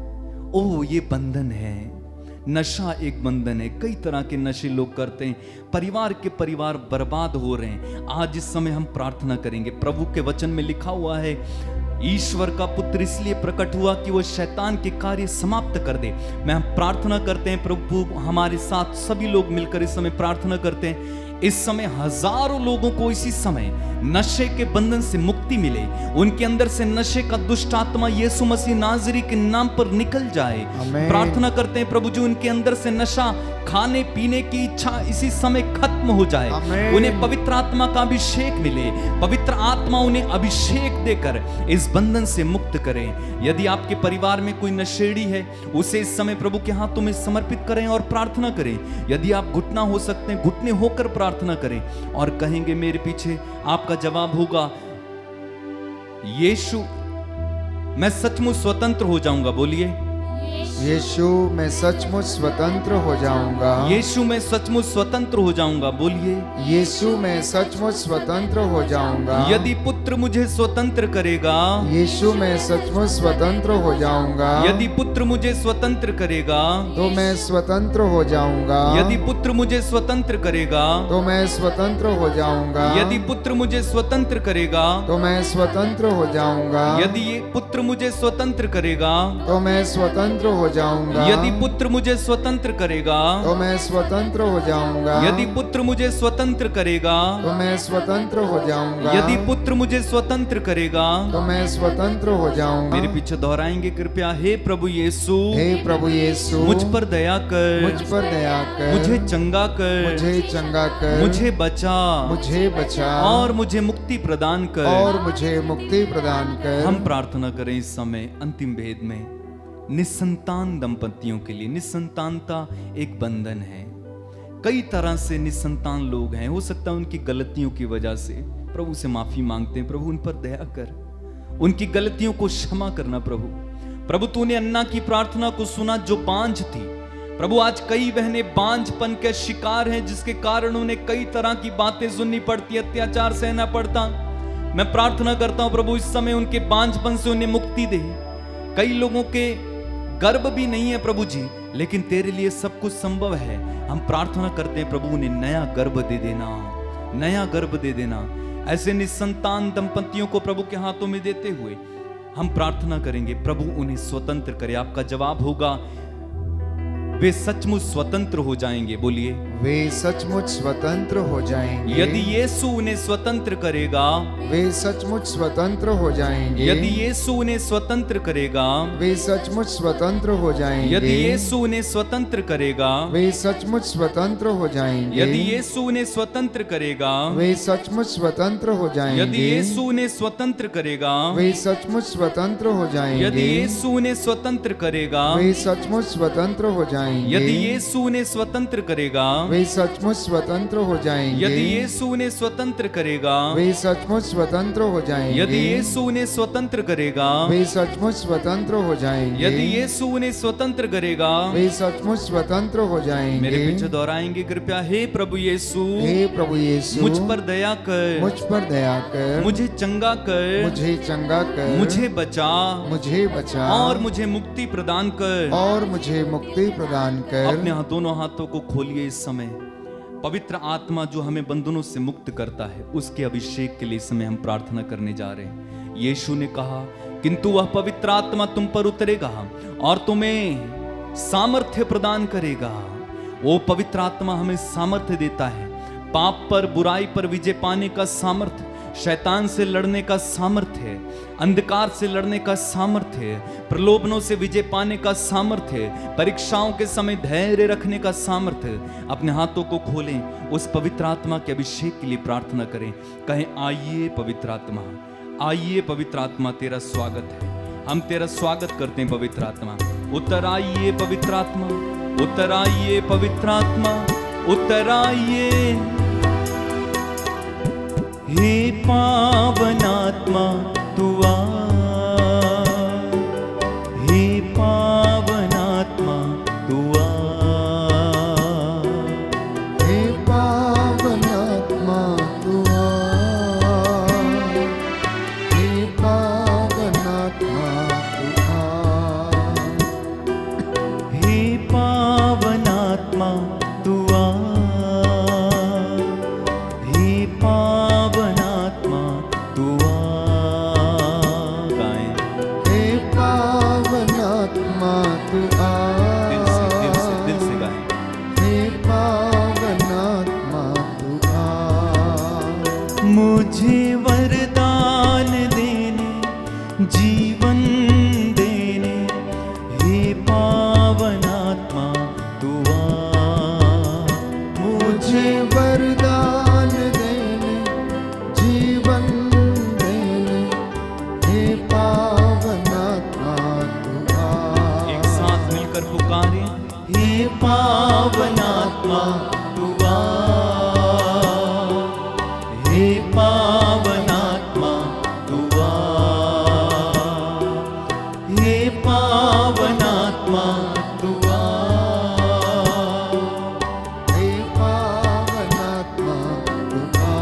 A: ओह, ये बंधन है। नशा एक बंधन है। कई तरह के नशे लोग करते हैं, परिवार के परिवार बर्बाद हो रहे हैं। आज इस समय हम प्रार्थना करेंगे। प्रभु के वचन में लिखा हुआ है, ईश्वर का पुत्र इसलिए प्रकट हुआ कि वो शैतान के कार्य समाप्त कर दे। मैं हम प्रार्थना करते हैं, प्रभु हमारे साथ सभी लोग मिलकर इस समय प्रार्थना करते हैं। इस समय हजारों लोगों को इसी समय नशे के बंधन से मुक्ति मिले। उनके अंदर से नशे का दुष्ट आत्मा यीशु मसीह नाजरी के नाम पर निकल जाए।
C: आमीन।
A: प्रार्थना करते हैं प्रभु जी, उनके अंदर से नशा, खाने पीने की इच्छा इसी समय खत्म हो जाए।
C: आमीन।
A: उन्हें पवित्र आत्मा का अभिषेक मिले। पवित्र आत्मा उन्हें अभिषेक देकर इस बंधन से मुक्त करें। यदि आपके परिवार में कोई नशेड़ी है, उसे इस समय प्रभु के हाथों में समर्पित करें और प्रार्थना करें। यदि आप घुटना हो सकते हैं, घुटने होकर प्रार्थना करें और कहेंगे मेरे पीछे। आपका जवाब होगा, यीशु मैं सचमुच स्वतंत्र हो जाऊंगा। बोलिए,
C: यीशु मैं सचमुच स्वतंत्र हो जाऊंगा।
A: यीशु मैं सचमुच स्वतंत्र हो जाऊंगा। बोलिए,
C: यीशु मैं सचमुच स्वतंत्र हो जाऊंगा।
A: यदि पुत्र मुझे स्वतंत्र करेगा,
C: यीशु मैं सचमुच स्वतंत्र हो जाऊंगा।
A: यदि पुत्र मुझे स्वतंत्र करेगा,
C: तो मैं स्वतंत्र हो जाऊंगा।
A: यदि पुत्र मुझे स्वतंत्र करेगा,
C: तो मैं स्वतंत्र हो जाऊंगा।
A: यदि पुत्र मुझे स्वतंत्र करेगा,
C: तो मैं स्वतंत्र हो जाऊंगा।
A: यदि ये पुत्र मुझे स्वतंत्र करेगा,
C: तो मैं स्वतंत्र हो जाऊंगा।
A: यदि पुत्र मुझे स्वतंत्र करेगा,
C: तो मैं स्वतंत्र हो जाऊंगा।
A: यदि पुत्र मुझे स्वतंत्र करेगा,
C: तो मैं स्वतंत्र हो जाऊंगा।
A: यदि पुत्र मुझे स्वतंत्र करेगा,
C: तो मैं स्वतंत्र हो जाऊंगा।
A: मेरे पीछे दोहराएंगे कृपया, हे प्रभु यीशु,
C: हे प्रभु यीशु,
A: मुझ पर दया कर,
C: मुझ पर दया कर,
A: मुझे चंगा कर,
C: मुझे चंगा कर,
A: मुझे बचा
C: मुझे बचा
A: और मुझे मुक्ति प्रदान कर।
C: और मुझे मुक्ति प्रदान कर।
A: हम प्रार्थना करें इस समय अंतिम भेद में निसंतान दंपतियों के लिए। निसंतानता एक बंधन है। कई तरह से निसंतान लोग हैं। हो सकता है उनकी गलतियों की वजह से। प्रभु से माफी मांगते हैं, प्रभु उन पर दया कर, उनकी गलतियों को क्षमा करना। प्रभु तूने अन्ना की प्रार्थना को सुना जो बांझ थी। प्रभु आज कई बहनें बांझपन के शिकार हैं, जिसके कारण उन्हें कई तरह की बातें सुननी पड़ती, अत्याचार सहना पड़ता। मैं प्रार्थना करता हूं प्रभु इस समय उनके बांझपन से उन्हें मुक्ति दे। कई लोगों के गर्भ भी नहीं है प्रभु जी, लेकिन तेरे लिए सब कुछ संभव है। हम प्रार्थना करते हैं प्रभु उन्हें नया गर्भ दे देना, नया गर्भ दे देना। ऐसे निसंतान दंपतियों को प्रभु के हाथों में देते हुए हम प्रार्थना करेंगे, प्रभु उन्हें स्वतंत्र करे। आपका जवाब होगा, वे सचमुच स्वतंत्र हो जाएंगे। बोलिए,
C: वे सचमुच स्वतंत्र हो जाएंगे।
A: यदि यीशु उन्हें स्वतंत्र करेगा,
C: वे सचमुच स्वतंत्र हो जाएंगे।
A: यदि यीशु उन्हें स्वतंत्र करेगा,
C: वे सचमुच स्वतंत्र हो जाएंगे।
A: यदि यीशु उन्हें स्वतंत्र करेगा,
C: वे सचमुच स्वतंत्र हो जाएंगे।
A: यदि यीशु उन्हें स्वतंत्र करेगा,
C: वे सचमुच स्वतंत्र हो जाएंगे।
A: यदि यीशु उन्हें स्वतंत्र करेगा,
C: वे सचमुच स्वतंत्र हो जाएंगे।
A: यदि यीशु उन्हें स्वतंत्र करेगा,
C: वे सचमुच स्वतंत्र हो जाएंगे।
A: यदि यीशु उन्हें स्वतंत्र करेगा,
C: वे सचमुच स्वतंत्र हो जाएंगे।
A: यदि यीशु उन्हें स्वतंत्र करेगा,
C: वे सचमुच स्वतंत्र हो जाएंगे।
A: यदि यीशु उन्हें स्वतंत्र करेगा,
C: वे सचमुच स्वतंत्र हो जाएंगे।
A: यदि यीशु उन्हें स्वतंत्र करेगा,
C: वे सचमुच स्वतंत्र हो जाएंगे।
A: मेरे पीछे दोहराएंगे कृपया, हे प्रभु यीशु,
C: हे प्रभु यीशु,
A: मुझ पर दया कर,
C: मुझ पर दया कर,
A: मुझे चंगा कर,
C: मुझे चंगा कर,
A: मुझे बचा
C: मुझे बचा
A: और मुझे मुक्ति प्रदान कर।
C: और मुझे मुक्ति प्रदान कर।
A: अपने दोनों हाथों को खोलिए इस समय। पवित्र आत्मा जो हमें बंधनों से मुक्त करता है, उसके अभिषेक के लिए इस समय हम प्रार्थना करने जा रहे हैं। यीशु ने कहा, किंतु वह पवित्र आत्मा तुम पर उतरेगा और तुम्हें सामर्थ्य प्रदान करेगा। वो पवित्र आत्मा हमें सामर्थ्य देता है, पाप पर बुराई पर विजय पाने का सामर्थ्य, शैतान से लड़ने का सामर्थ्य, अंधकार से लड़ने का सामर्थ्य, प्रलोभनों से विजय पाने का सामर्थ्य, परीक्षाओं के समय धैर्य रखने का सामर्थ्य। अपने हाथों को खोलें, उस पवित्र आत्मा के अभिषेक के लिए प्रार्थना करें। कहें, आइए पवित्र आत्मा, आइए पवित्र आत्मा, तेरा स्वागत है, हम तेरा स्वागत करते हैं पवित्र आत्मा। उतर आइए पवित्र आत्मा, उतर आइए पवित्र आत्मा, उतर आइए। हे पावन आत्मा तू आ, हे पावन आत्मा तू आ,
C: हे पावन आत्मा तू आ, हे पावन आत्मा तू आ,
A: हे पावन आत्मा तू आ, हे पावन आत्मा तू आ। गाएं
C: हे पावन आत्मा तू आ,
A: दिल से गाएं।
C: हे पावन आत्मा तू आ,
A: मुझे वरदान देने, जीवन देने, हे पावन आत्मा तू आ।
C: मुझे वरदान देने, जीवन देने, हे पावन आत्मा तू आ।
A: एक साथ मिलकर पुकारें, हे पावन आत्मा तू आ, हे पावन आत्मा तू आ, हे पावन आत्मा तू आ।
C: हे पावन आत्मा तू आ,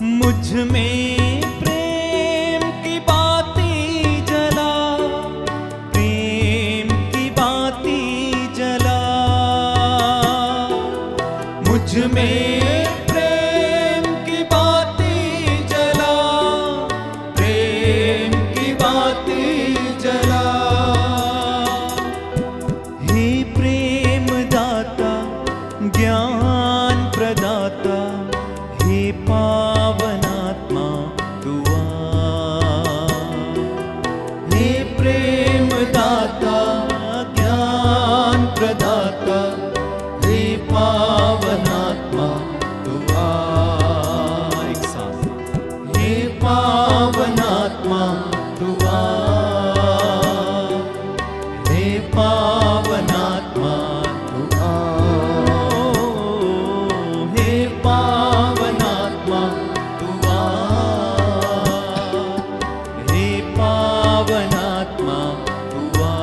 A: मुझ में प्रेम की बाती जला, प्रेम की बाती जला, मुझ में प्रेम की बाती जला, प्रेम की बाती जला। हे प्रेम दाता, ज्ञान प्रदाता, हे पावन आत्मा तू आ, हे प्रेम दाता, ज्ञान प्रदाता, हे पावन आत्मा तू आ। एक साथ, हे पावन आत्मा तू आ, हे पावन आत्मा
C: तू आ,
A: हे पावन आत्मा तू आ, हे पावन आत्मा तू आ।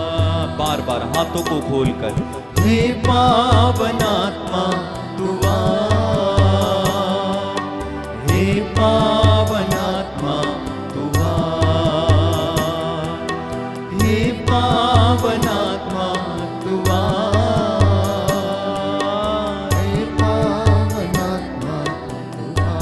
A: बार बार हाथों को खोलकर, हे पावन आत्मा तू आ, हे पावन आत्मा तू आ, हे पावन आत्मा तू आ।
C: हे पावन आत्मा तू आ।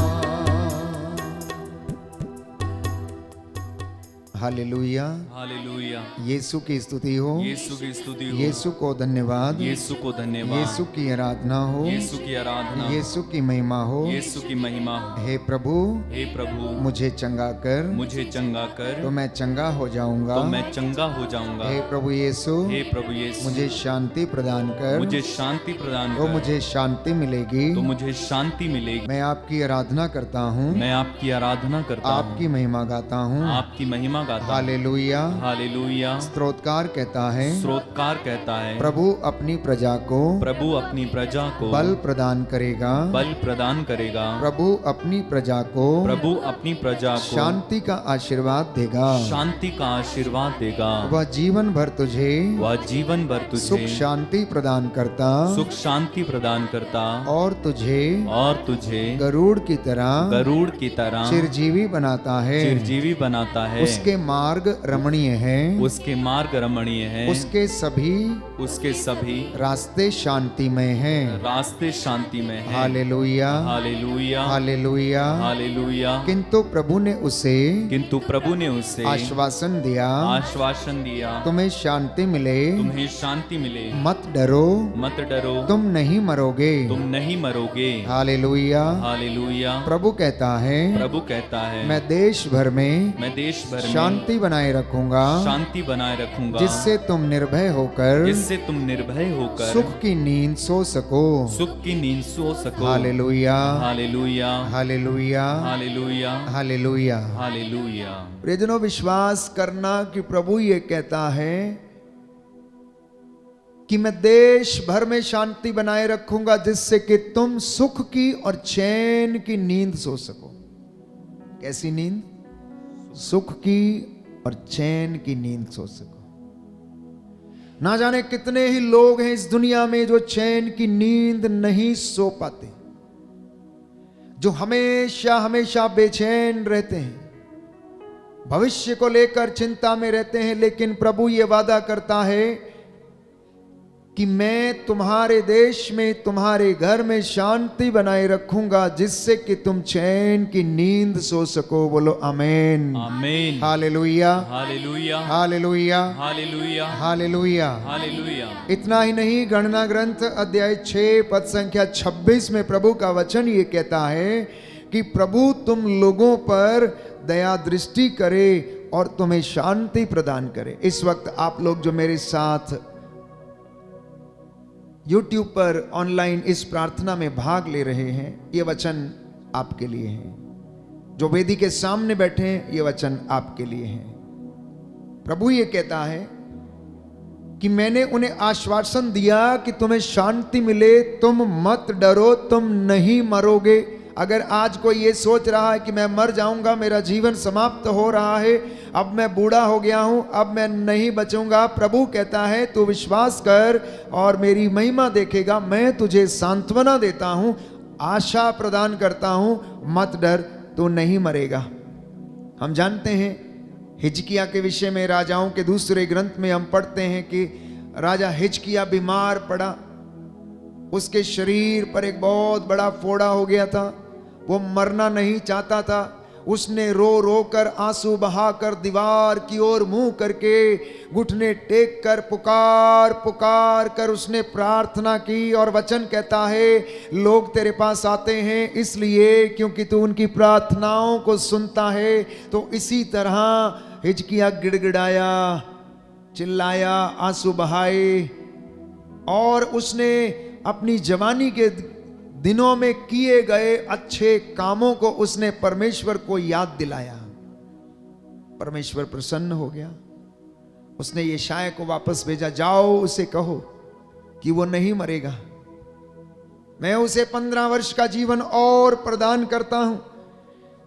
C: Hallelujah,
A: hallelujah.
C: यीशु की स्तुति हो,
A: यीशु की स्तुति हो,
C: यीशु को धन्यवाद,
A: यीशु को धन्यवाद,
C: यीशु की आराधना हो,
A: यीशु की आराधना,
C: यीशु की महिमा हो।
A: यीशु की महिमा हो।
C: हे प्रभु,
A: हे प्रभु,
C: मुझे चंगा कर,
A: मुझे चंगा कर,
C: तो मैं चंगा हो जाऊंगा।
A: तो मैं चंगा हो जाऊंगा।
C: हे प्रभु यीशु,
A: हे प्रभु यीशु,
C: मुझे शांति प्रदान कर,
A: मुझे शांति प्रदान
C: तो
A: कर,
C: मुझे शांति मिलेगी।
A: तो मुझे शांति मिलेगी।
C: मैं आपकी आराधना करता हूँ,
A: मैं आपकी आराधना करता हूँ,
C: आपकी महिमा गाता हूँ।
A: आपकी महिमा गाता हूँ।
C: Hallelujah,
A: hallelujah.
C: स्तोत्रकार कहता है,
A: स्रोतकार कहता है,
C: प्रभु अपनी प्रजा को
A: प्रभु अपनी प्रजा को
C: बल प्रदान करेगा,
A: बल प्रदान करेगा।
C: प्रभु अपनी प्रजा को
A: प्रभु अपनी प्रजा को
C: शांति का आशीर्वाद देगा।
A: शांति का आशीर्वाद देगा।
C: वह जीवन भर तुझे
A: वह जीवन भर
C: सुख
A: तुझे
C: शांति प्रदान करता,
A: सुख शांति प्रदान करता,
C: और तुझे
A: गरुड़ की तरह
C: चिरजीवी बनाता है।
A: चिरजीवी बनाता है।
C: उसके मार्ग रमणीय है,
A: उसके मार्ग रमणीय हैं,
C: उसके
A: सभी
C: रास्ते शांतिमय हैं।
A: रास्ते शांतिमय हैं।
C: हालेलुया,
A: हालेलुया,
C: हालेलुया।
A: हालेलुया।
C: किंतु प्रभु ने उसे आश्वासन दिया, तुम्हें शांति मिले,
A: तुम्हें शांति मिले,
C: मत डरो,
A: मत डरो,
C: तुम नहीं मरोगे।
A: तुम नहीं मरोगे।
C: हालेलुया।
A: हालेलुया।
C: प्रभु कहता है, मैं देश भर में शांति बनाए रखूंगा, जिससे तुम निर्भय होकर सुख की नींद सो सको। हालेलुया,
A: हालेलुया,
C: हालेलुया,
A: हालेलुया,
C: हालेलुया।
A: हालेलुया।
C: प्रियजनों, विश्वास करना कि प्रभु ये कहता है कि मैं देश भर में शांति बनाए रखूंगा, जिससे कि तुम सुख की और चैन की नींद सो सको। कैसी नींद? सुख की और चैन की नींद सो सको। ना जाने कितने ही लोग हैं इस दुनिया में जो चैन की नींद नहीं सो पाते, जो हमेशा हमेशा बेचैन रहते हैं, भविष्य को लेकर चिंता में रहते हैं। लेकिन प्रभु ये वादा करता है कि मैं तुम्हारे देश में, तुम्हारे घर में शांति बनाए रखूंगा, जिससे कि तुम चैन की नींद सो सको। बोलो आमीन,
A: आमीन।
C: हालेलुया,
A: हालेलुया,
C: हालेलुया,
A: हालेलुया,
C: हालेलुया।
A: हालेलुया।
C: इतना ही नहीं, गणना ग्रंथ अध्याय 6 पद संख्या 26 में प्रभु का वचन ये कहता है कि प्रभु तुम लोगों पर दया दृष्टि करे और तुम्हें शांति प्रदान करे। इस वक्त आप लोग जो मेरे साथ YouTube पर ऑनलाइन इस प्रार्थना में भाग ले रहे हैं, ये वचन आपके लिए है। जो वेदी के सामने बैठे हैं, ये वचन आपके लिए है। प्रभु ये कहता है कि मैंने उन्हें आश्वासन दिया कि तुम्हें शांति मिले, तुम मत डरो, तुम नहीं मरोगे। अगर आज कोई ये सोच रहा है कि मैं मर जाऊंगा, मेरा जीवन समाप्त हो रहा है, अब मैं बूढ़ा हो गया हूं, अब मैं नहीं बचूंगा, प्रभु कहता है तू विश्वास कर और मेरी महिमा देखेगा। मैं तुझे सांत्वना देता हूं, आशा प्रदान करता हूं, मत डर, तू नहीं मरेगा। हम जानते हैं हिजकिया के विषय में, राजाओं के दूसरे ग्रंथ में हम पढ़ते हैं कि राजा हिजकिया बीमार पड़ा, उसके शरीर पर एक बहुत बड़ा फोड़ा हो गया था, वो मरना नहीं चाहता था। उसने रो रो कर, आंसू बहाकर, दीवार की ओर मुंह करके, घुटने टेक कर, पुकार पुकार कर उसने प्रार्थना की। और वचन कहता है लोग तेरे पास आते हैं इसलिए क्योंकि तू उनकी प्रार्थनाओं को सुनता है। तो इसी तरह हिजकिया गिड़गिड़ाया, चिल्लाया, आंसू बहाए और उसने अपनी जवानी के दिनों में किए गए अच्छे कामों को उसने परमेश्वर को याद दिलाया। परमेश्वर प्रसन्न हो गया। उसने यशायाह को वापस भेजा, जाओ उसे कहो कि वो नहीं मरेगा, मैं उसे 15 वर्ष का जीवन और प्रदान करता हूं।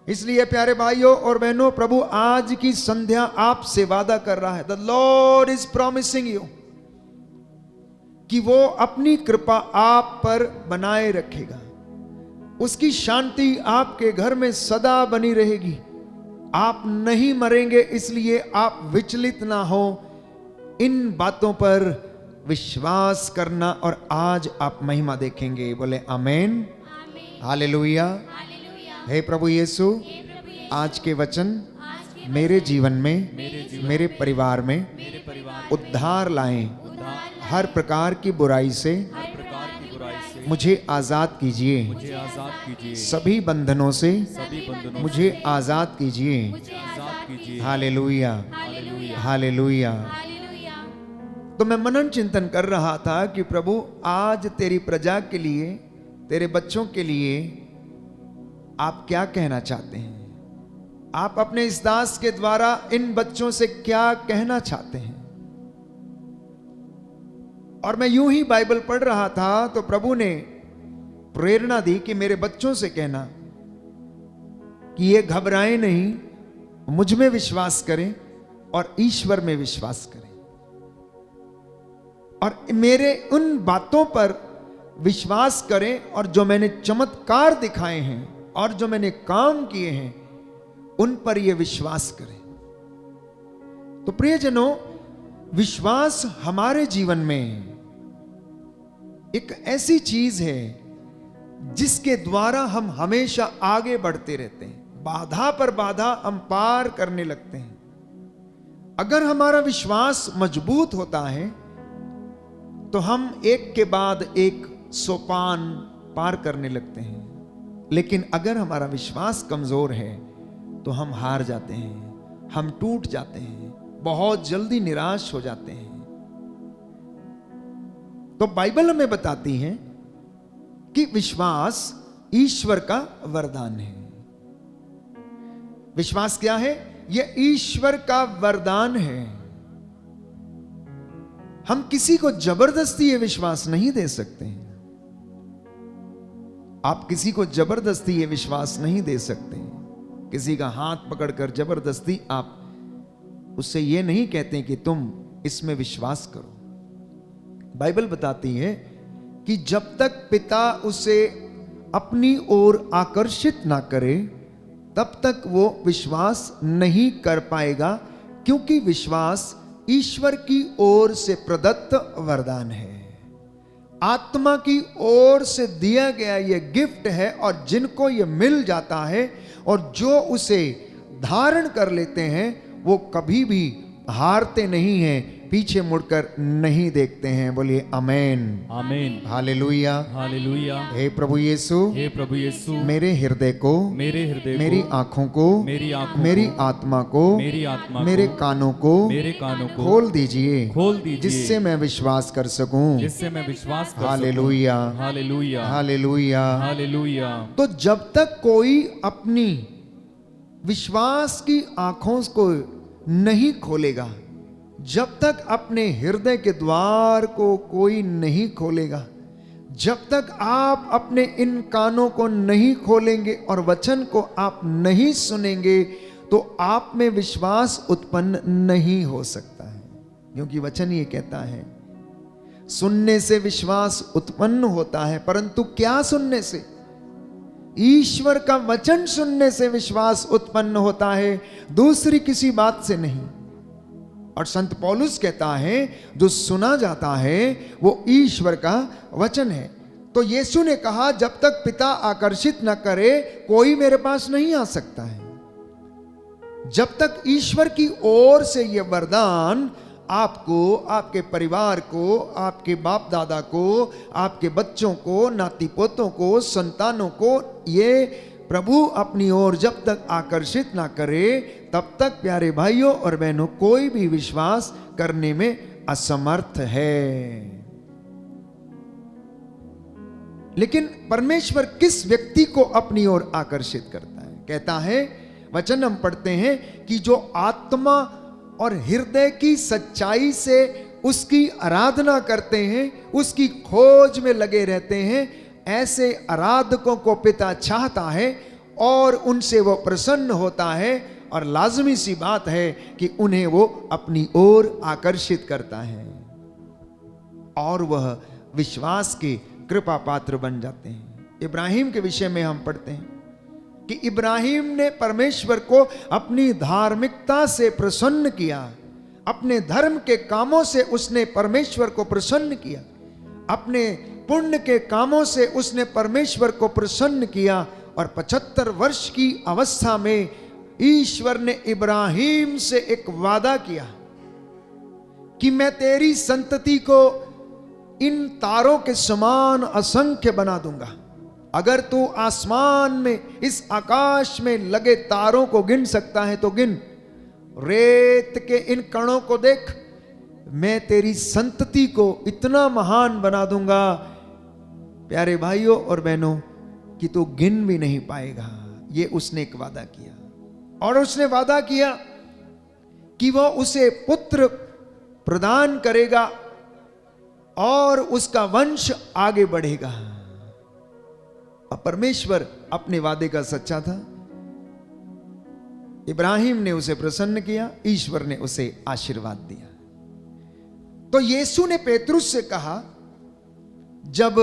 C: इसलिए प्यारे भाइयों और बहनों, प्रभु आज की संध्या आपसे वादा कर रहा है, the Lord is promising you, कि वो अपनी कृपा आप पर बनाए रखेगा। उसकी शांति आपके घर में सदा बनी रहेगी। आप नहीं मरेंगे, इसलिए आप विचलित ना हो। इन बातों पर विश्वास करना और आज आप महिमा देखेंगे। बोले आमीन, हालेलुया। हे प्रभु यीशु, आज के वचन मेरे जीवन में, मेरे परिवार में उद्धार लाएं। हर प्रकार की बुराई से मुझे आजाद कीजिए, सभी बंधनों से मुझे आजाद कीजिए। Hallelujah, hallelujah. तो मैं मनन चिंतन कर रहा था कि प्रभु आज तेरी प्रजा के लिए, तेरे बच्चों के लिए आप क्या कहना चाहते हैं? आप अपने इस दास के द्वारा इन बच्चों से क्या कहना चाहते हैं? और मैं यूं ही बाइबल पढ़ रहा था तो प्रभु ने प्रेरणा दी कि मेरे बच्चों से कहना कि ये घबराएं नहीं, मुझ में विश्वास करें और ईश्वर में विश्वास करें, और मेरे उन बातों पर विश्वास करें और जो मैंने चमत्कार दिखाए हैं और जो मैंने काम किए हैं उन पर ये विश्वास करें। तो प्रियजनों, विश्वास हमारे जीवन में एक ऐसी चीज है जिसके द्वारा हम हमेशा आगे बढ़ते रहते हैं। बाधा पर बाधा हम पार करने लगते हैं। अगर हमारा विश्वास मजबूत होता है तो हम एक के बाद एक सोपान पार करने लगते हैं। लेकिन अगर हमारा विश्वास कमजोर है तो हम हार जाते हैं, हम टूट जाते हैं, बहुत जल्दी निराश हो जाते हैं। तो बाइबल हमें बताती है कि विश्वास ईश्वर का वरदान है। विश्वास क्या है? यह ईश्वर का वरदान है। हम किसी को जबरदस्ती ये विश्वास नहीं दे सकते हैं। आप किसी को जबरदस्ती ये विश्वास नहीं दे सकते। किसी का हाथ पकड़कर जबरदस्ती आप उससे ये नहीं कहते कि तुम इसमें विश्वास करो। बाइबल बताती है कि जब तक पिता उसे अपनी ओर आकर्षित ना करे तब तक वो विश्वास नहीं कर पाएगा, क्योंकि विश्वास ईश्वर की ओर से प्रदत्त वरदान है, आत्मा की ओर से दिया गया यह गिफ्ट है। और जिनको यह मिल जाता है और जो उसे धारण कर लेते हैं वो कभी भी हारते नहीं हैं, पीछे मुड़कर नहीं देखते हैं। बोलिए आमेन,
A: आमीन,
C: हालेलुया,
A: हालेलुया।
C: हे प्रभु यीशु,
A: हे प्रभु यीशु,
C: मेरे हृदय को,
A: मेरे हृदय
C: मेरी
A: को,
C: आंखों को,
A: मेरी आंखों
C: मेरी
A: को,
C: आत्मा को,
A: मेरी आत्मा
C: मेरे
A: को,
C: कानों को,
A: मेरे कानों को
C: खोल दीजिए,
A: खोल दीजिए,
C: जिससे मैं विश्वास कर सकूं।
A: जिससे मैं विश्वास कर सकूं।
C: हालेलुया,
A: हालेलुया,
C: हालेलुया।
A: हालेलुया।
C: तो जब तक कोई अपनी विश्वास की आंखों को नहीं खोलेगा, जब तक अपने हृदय के द्वार को कोई नहीं खोलेगा, जब तक आप अपने इन कानों को नहीं खोलेंगे और वचन को आप नहीं सुनेंगे, तो आप में विश्वास उत्पन्न नहीं हो सकता है। क्योंकि वचन ये कहता है सुनने से विश्वास उत्पन्न होता है, परंतु क्या सुनने से? ईश्वर का वचन सुनने से विश्वास उत्पन्न होता है, दूसरी किसी बात से नहीं। और संत पौलुस कहता है जो सुना जाता है वो ईश्वर का वचन है। तो यीशु ने कहा जब तक पिता आकर्षित न करे कोई मेरे पास नहीं आ सकता है। जब तक ईश्वर की ओर से यह वरदान आपको, आपके परिवार को, आपके बाप दादा को, आपके बच्चों को, नाती पोतों को, संतानों को ये प्रभु अपनी ओर जब तक आकर्षित ना करे, तब तक प्यारे भाइयों और बहनों कोई भी विश्वास करने में असमर्थ है। लेकिन परमेश्वर किस व्यक्ति को अपनी ओर आकर्षित करता है? कहता है, वचन हम पढ़ते हैं कि जो आत्मा और हृदय की सच्चाई से उसकी आराधना करते हैं, उसकी खोज में लगे रहते हैं, ऐसे आराधकों को पिता चाहता है और उनसे वो प्रसन्न होता है। और लाजमी सी बात है कि उन्हें वो अपनी ओर आकर्षित करता है और वह विश्वास के कृपा पात्र बन जाते हैं। इब्राहिम के विषय में हम पढ़ते हैं कि इब्राहिम ने परमेश्वर को अपनी धार्मिकता से प्रसन्न किया, अपने धर्म के कामों से उसने परमेश्वर को प्रसन्न किया, अपने पुण्य के कामों से उसने परमेश्वर को प्रसन्न किया। और 75 वर्ष की अवस्था में ईश्वर ने इब्राहिम से एक वादा किया कि मैं तेरी संतति को इन तारों के समान असंख्य बना दूंगा। अगर तू आसमान में, इस आकाश में लगे तारों को गिन सकता है तो गिन, रेत के इन कणों को देख, मैं तेरी संतति को इतना महान बना दूंगा प्यारे भाइयों और बहनों कि तू गिन भी नहीं पाएगा। ये उसने एक वादा किया। और उसने वादा किया कि वह उसे पुत्र प्रदान करेगा और उसका वंश आगे बढ़ेगा। और परमेश्वर अपने वादे का सच्चा था। इब्राहिम ने उसे प्रसन्न किया, ईश्वर ने उसे आशीर्वाद दिया। तो यीशु ने पेतरुस से कहा, जब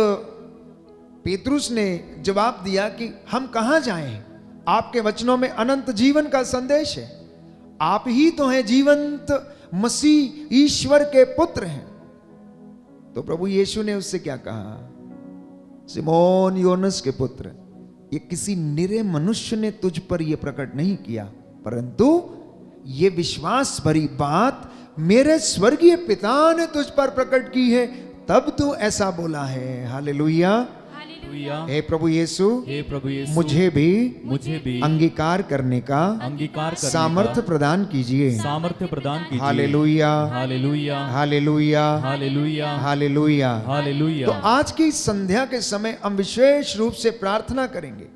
C: पेतरुस ने जवाब दिया कि हम कहां जाएं, आपके वचनों में अनंत जीवन का संदेश है, आप ही तो हैं जीवंत मसीह ईश्वर के पुत्र हैं। तो प्रभु यीशु ने उससे क्या कहा? सिमोन योनस के पुत्र, ये किसी निरे मनुष्य ने तुझ पर यह प्रकट नहीं किया, परंतु ये विश्वास भरी बात मेरे स्वर्गीय पिता ने तुझ पर प्रकट की है, तब तू ऐसा बोला है। हालेलुया।
A: हालेलुया।
C: हे प्रभु यीशु,
A: हे प्रभु यीशु,
C: मुझे भी अंगीकार करने का सामर्थ्य प्रदान कीजिए।
A: सामर्थ्य प्रदान कीजिए।
C: हालेलुया,
A: हालेलुया,
C: हालेलुया,
A: हालेलुया,
C: हालेलुया,
A: हालेलुया।
C: तो आज की संध्या के समय हम विशेष रूप से प्रार्थना करेंगे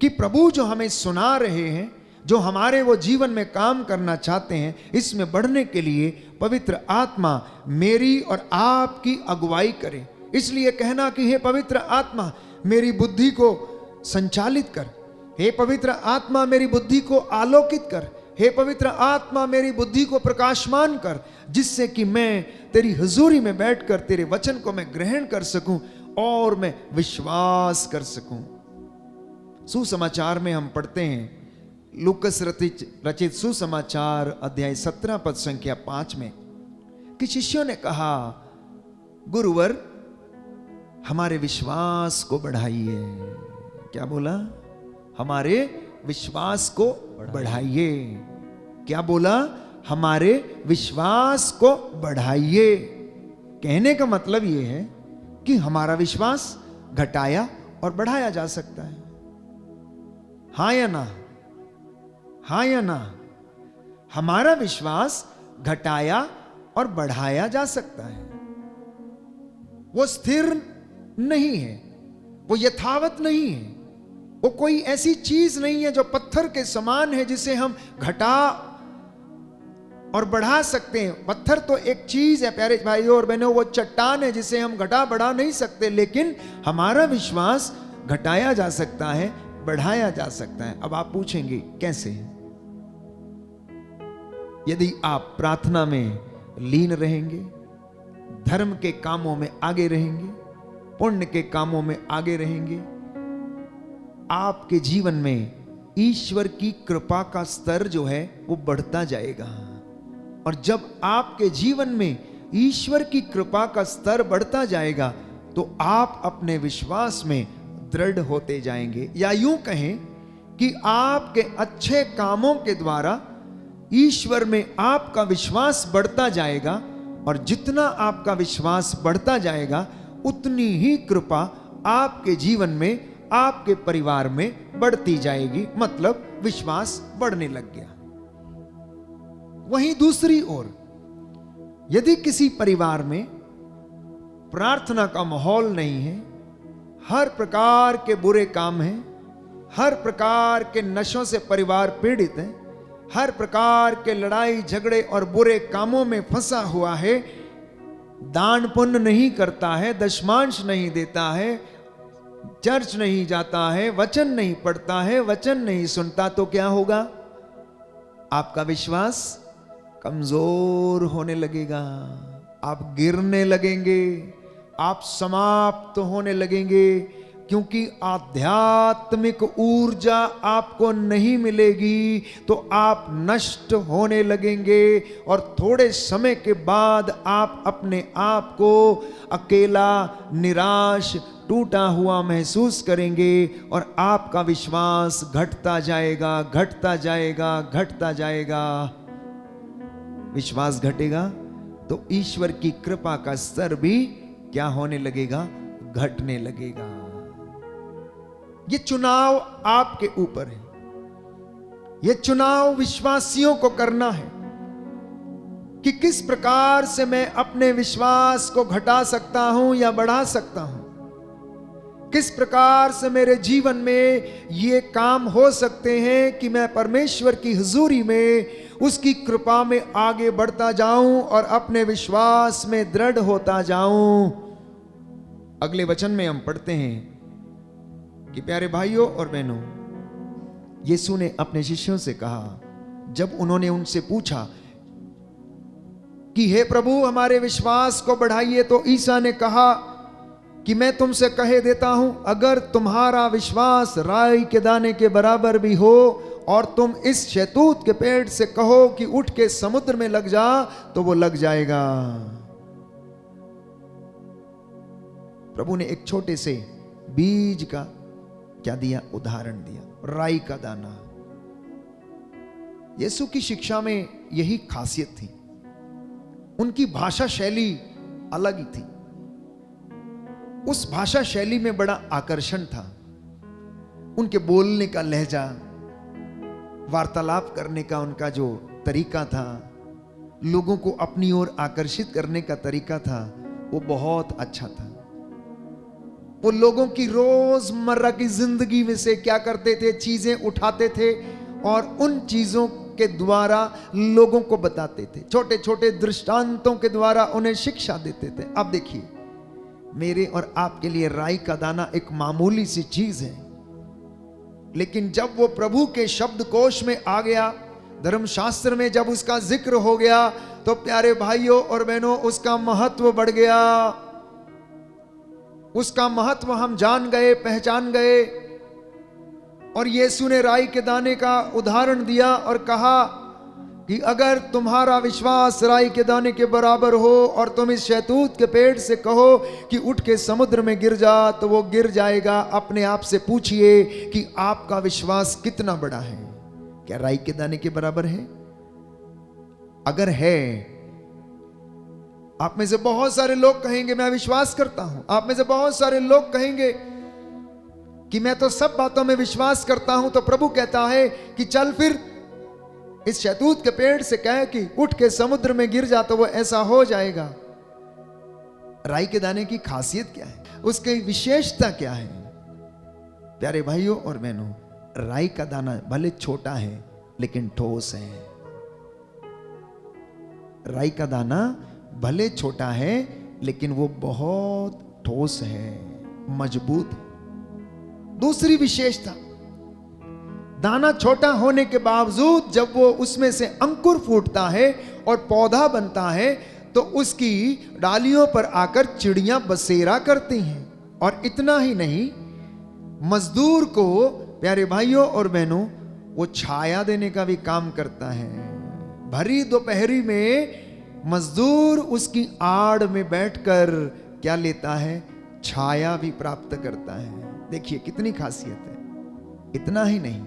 C: कि प्रभु जो हमें सुना रहे हैं, जो हमारे वो जीवन में काम करना चाहते हैं, इसमें बढ़ने के लिए पवित्र आत्मा मेरी और आपकी अगुवाई करे। इसलिए कहना कि हे पवित्र आत्मा मेरी बुद्धि को संचालित कर, हे पवित्र आत्मा मेरी बुद्धि को आलोकित कर, हे पवित्र आत्मा मेरी बुद्धि को प्रकाशमान कर, जिससे कि मैं तेरी हुजूरी में बैठकर तेरे वचन को मैं ग्रहण कर सकूं और मैं विश्वास कर सकूं। सुसमाचार में हम पढ़ते हैं, लूकस रचित सुसमाचार अध्याय 17 पद संख्या 5 में, कि शिष्यों ने कहा, गुरुवर हमारे विश्वास को बढ़ाइए। क्या बोला? हमारे विश्वास को बढ़ाइए। क्या बोला? हमारे विश्वास को बढ़ाइए। कहने का मतलब यह है कि हमारा विश्वास घटाया और बढ़ाया जा सकता है। हाँ या ना? हाँ या ना? हमारा विश्वास घटाया और बढ़ाया जा सकता है। वो स्थिर नहीं है, वो यथावत नहीं है, वो कोई ऐसी चीज नहीं है जो पत्थर के समान है जिसे हम घटा और बढ़ा सकते हैं। पत्थर तो एक चीज है प्यारे भाइयों और बहनों, वो चट्टान है जिसे हम घटा बढ़ा नहीं सकते, लेकिन हमारा विश्वास घटाया जा सकता है, बढ़ाया जा सकता है। अब आप पूछेंगे कैसे? यदि आप प्रार्थना में लीन रहेंगे, धर्म के कामों में आगे रहेंगे, पुण्य के कामों में आगे रहेंगे, आपके जीवन में ईश्वर की कृपा का स्तर जो है वो बढ़ता जाएगा। और जब आपके जीवन में ईश्वर की कृपा का स्तर बढ़ता जाएगा तो आप अपने विश्वास में दृढ़ होते जाएंगे। या यूं कहें कि आपके अच्छे कामों के द्वारा ईश्वर में आपका विश्वास बढ़ता जाएगा, और जितना आपका विश्वास बढ़ता जाएगा उतनी ही कृपा आपके जीवन में, आपके परिवार में बढ़ती जाएगी। मतलब विश्वास बढ़ने लग गया। वहीं दूसरी ओर यदि किसी परिवार में प्रार्थना का माहौल नहीं है, हर प्रकार के बुरे काम हैं, हर प्रकार के नशों से परिवार पीड़ित है, हर प्रकार के लड़ाई झगड़े और बुरे कामों में फंसा हुआ है, दान पुण्य नहीं करता है, दशमांश नहीं देता है, चर्च नहीं जाता है, वचन नहीं पढ़ता है, वचन नहीं सुनता, तो क्या होगा? आपका विश्वास कमजोर होने लगेगा, आप गिरने लगेंगे, आप समाप्त होने लगेंगे, क्योंकि आध्यात्मिक ऊर्जा आपको नहीं मिलेगी तो आप नष्ट होने लगेंगे, और थोड़े समय के बाद आप अपने आप को अकेला, निराश, टूटा हुआ महसूस करेंगे, और आपका विश्वास घटता जाएगा, घटता जाएगा, घटता जाएगा। विश्वास घटेगा तो ईश्वर की कृपा का स्तर भी क्या होने लगेगा? घटने लगेगा। ये चुनाव आपके ऊपर है। ये चुनाव विश्वासियों को करना है कि किस प्रकार से मैं अपने विश्वास को घटा सकता हूं या बढ़ा सकता हूं, किस प्रकार से मेरे जीवन में ये काम हो सकते हैं कि मैं परमेश्वर की हुजूरी में, उसकी कृपा में आगे बढ़ता जाऊं और अपने विश्वास में दृढ़ होता जाऊं। अगले वचन में हम पढ़ते हैं कि प्यारे भाइयों और बहनों, यीशु ने अपने शिष्यों से कहा, जब उन्होंने उनसे पूछा कि हे प्रभु हमारे विश्वास को बढ़ाइए, तो ईसा ने कहा कि मैं तुमसे कहे देता हूं, अगर तुम्हारा विश्वास राई के दाने के बराबर भी हो और तुम इस शहतूत के पेड़ से कहो कि उठ के समुद्र में लग जा, तो वो लग जाएगा। प्रभु ने एक छोटे से बीज का क्या दिया? उदाहरण दिया, राई का दाना। यीशु की शिक्षा में यही खासियत थी। उनकी भाषा शैली अलग ही थी। उस भाषा शैली में बड़ा आकर्षण था। उनके बोलने का लहजा, वार्तालाप करने का उनका जो तरीका था, लोगों को अपनी ओर आकर्षित करने का तरीका था, वो बहुत अच्छा था। वो लोगों की रोजमर्रा की जिंदगी में से क्या करते थे? चीजें उठाते थे और उन चीजों के द्वारा लोगों को बताते थे। छोटे छोटे दृष्टांतों के द्वारा उन्हें शिक्षा देते थे। अब देखिए, मेरे और आपके लिए राई का दाना एक मामूली सी चीज है, लेकिन जब वो प्रभु के शब्दकोश में आ गया, धर्मशास्त्र में जब उसका जिक्र हो गया, तो प्यारे भाइयों और बहनों, उसका महत्व बढ़ गया। उसका महत्व हम जान गए, पहचान गए। और यीशु ने राई के दाने का उदाहरण दिया और कहा कि अगर तुम्हारा विश्वास राई के दाने के बराबर हो और तुम इस शहतूत के पेड़ से कहो कि उठ के समुद्र में गिर जा, तो वो गिर जाएगा। अपने आप से पूछिए कि आपका विश्वास कितना बड़ा है? क्या राई के दाने के बराबर है? अगर है, आप में से बहुत सारे लोग कहेंगे मैं विश्वास करता हूं। आप में से बहुत सारे लोग कहेंगे कि मैं तो सब बातों में विश्वास करता हूं। तो प्रभु कहता है कि चल फिर इस शहतूत के पेड़ से कहे कि उठ के समुद्र में गिर जा, तो वो ऐसा हो जाएगा। राई के दाने की खासियत क्या है? उसकी विशेषता क्या है? प्यारे भाइयों और बहनों, राई का दाना भले छोटा है लेकिन ठोस है। राई का दाना भले छोटा है लेकिन वो बहुत ठोस है, मजबूत है। दूसरी विशेषता, दाना छोटा होने के बावजूद जब वो उसमें से अंकुर फूटता है और पौधा बनता है, तो उसकी डालियों पर आकर चिड़ियां बसेरा करती हैं। और इतना ही नहीं, मजदूर को, प्यारे भाइयों और बहनों, वो छाया देने का भी काम करता है। भरी दोपहरी में मजदूर उसकी आड़ में बैठकर क्या लेता है? छाया भी प्राप्त करता है। देखिए कितनी खासियत है। इतना ही नहीं,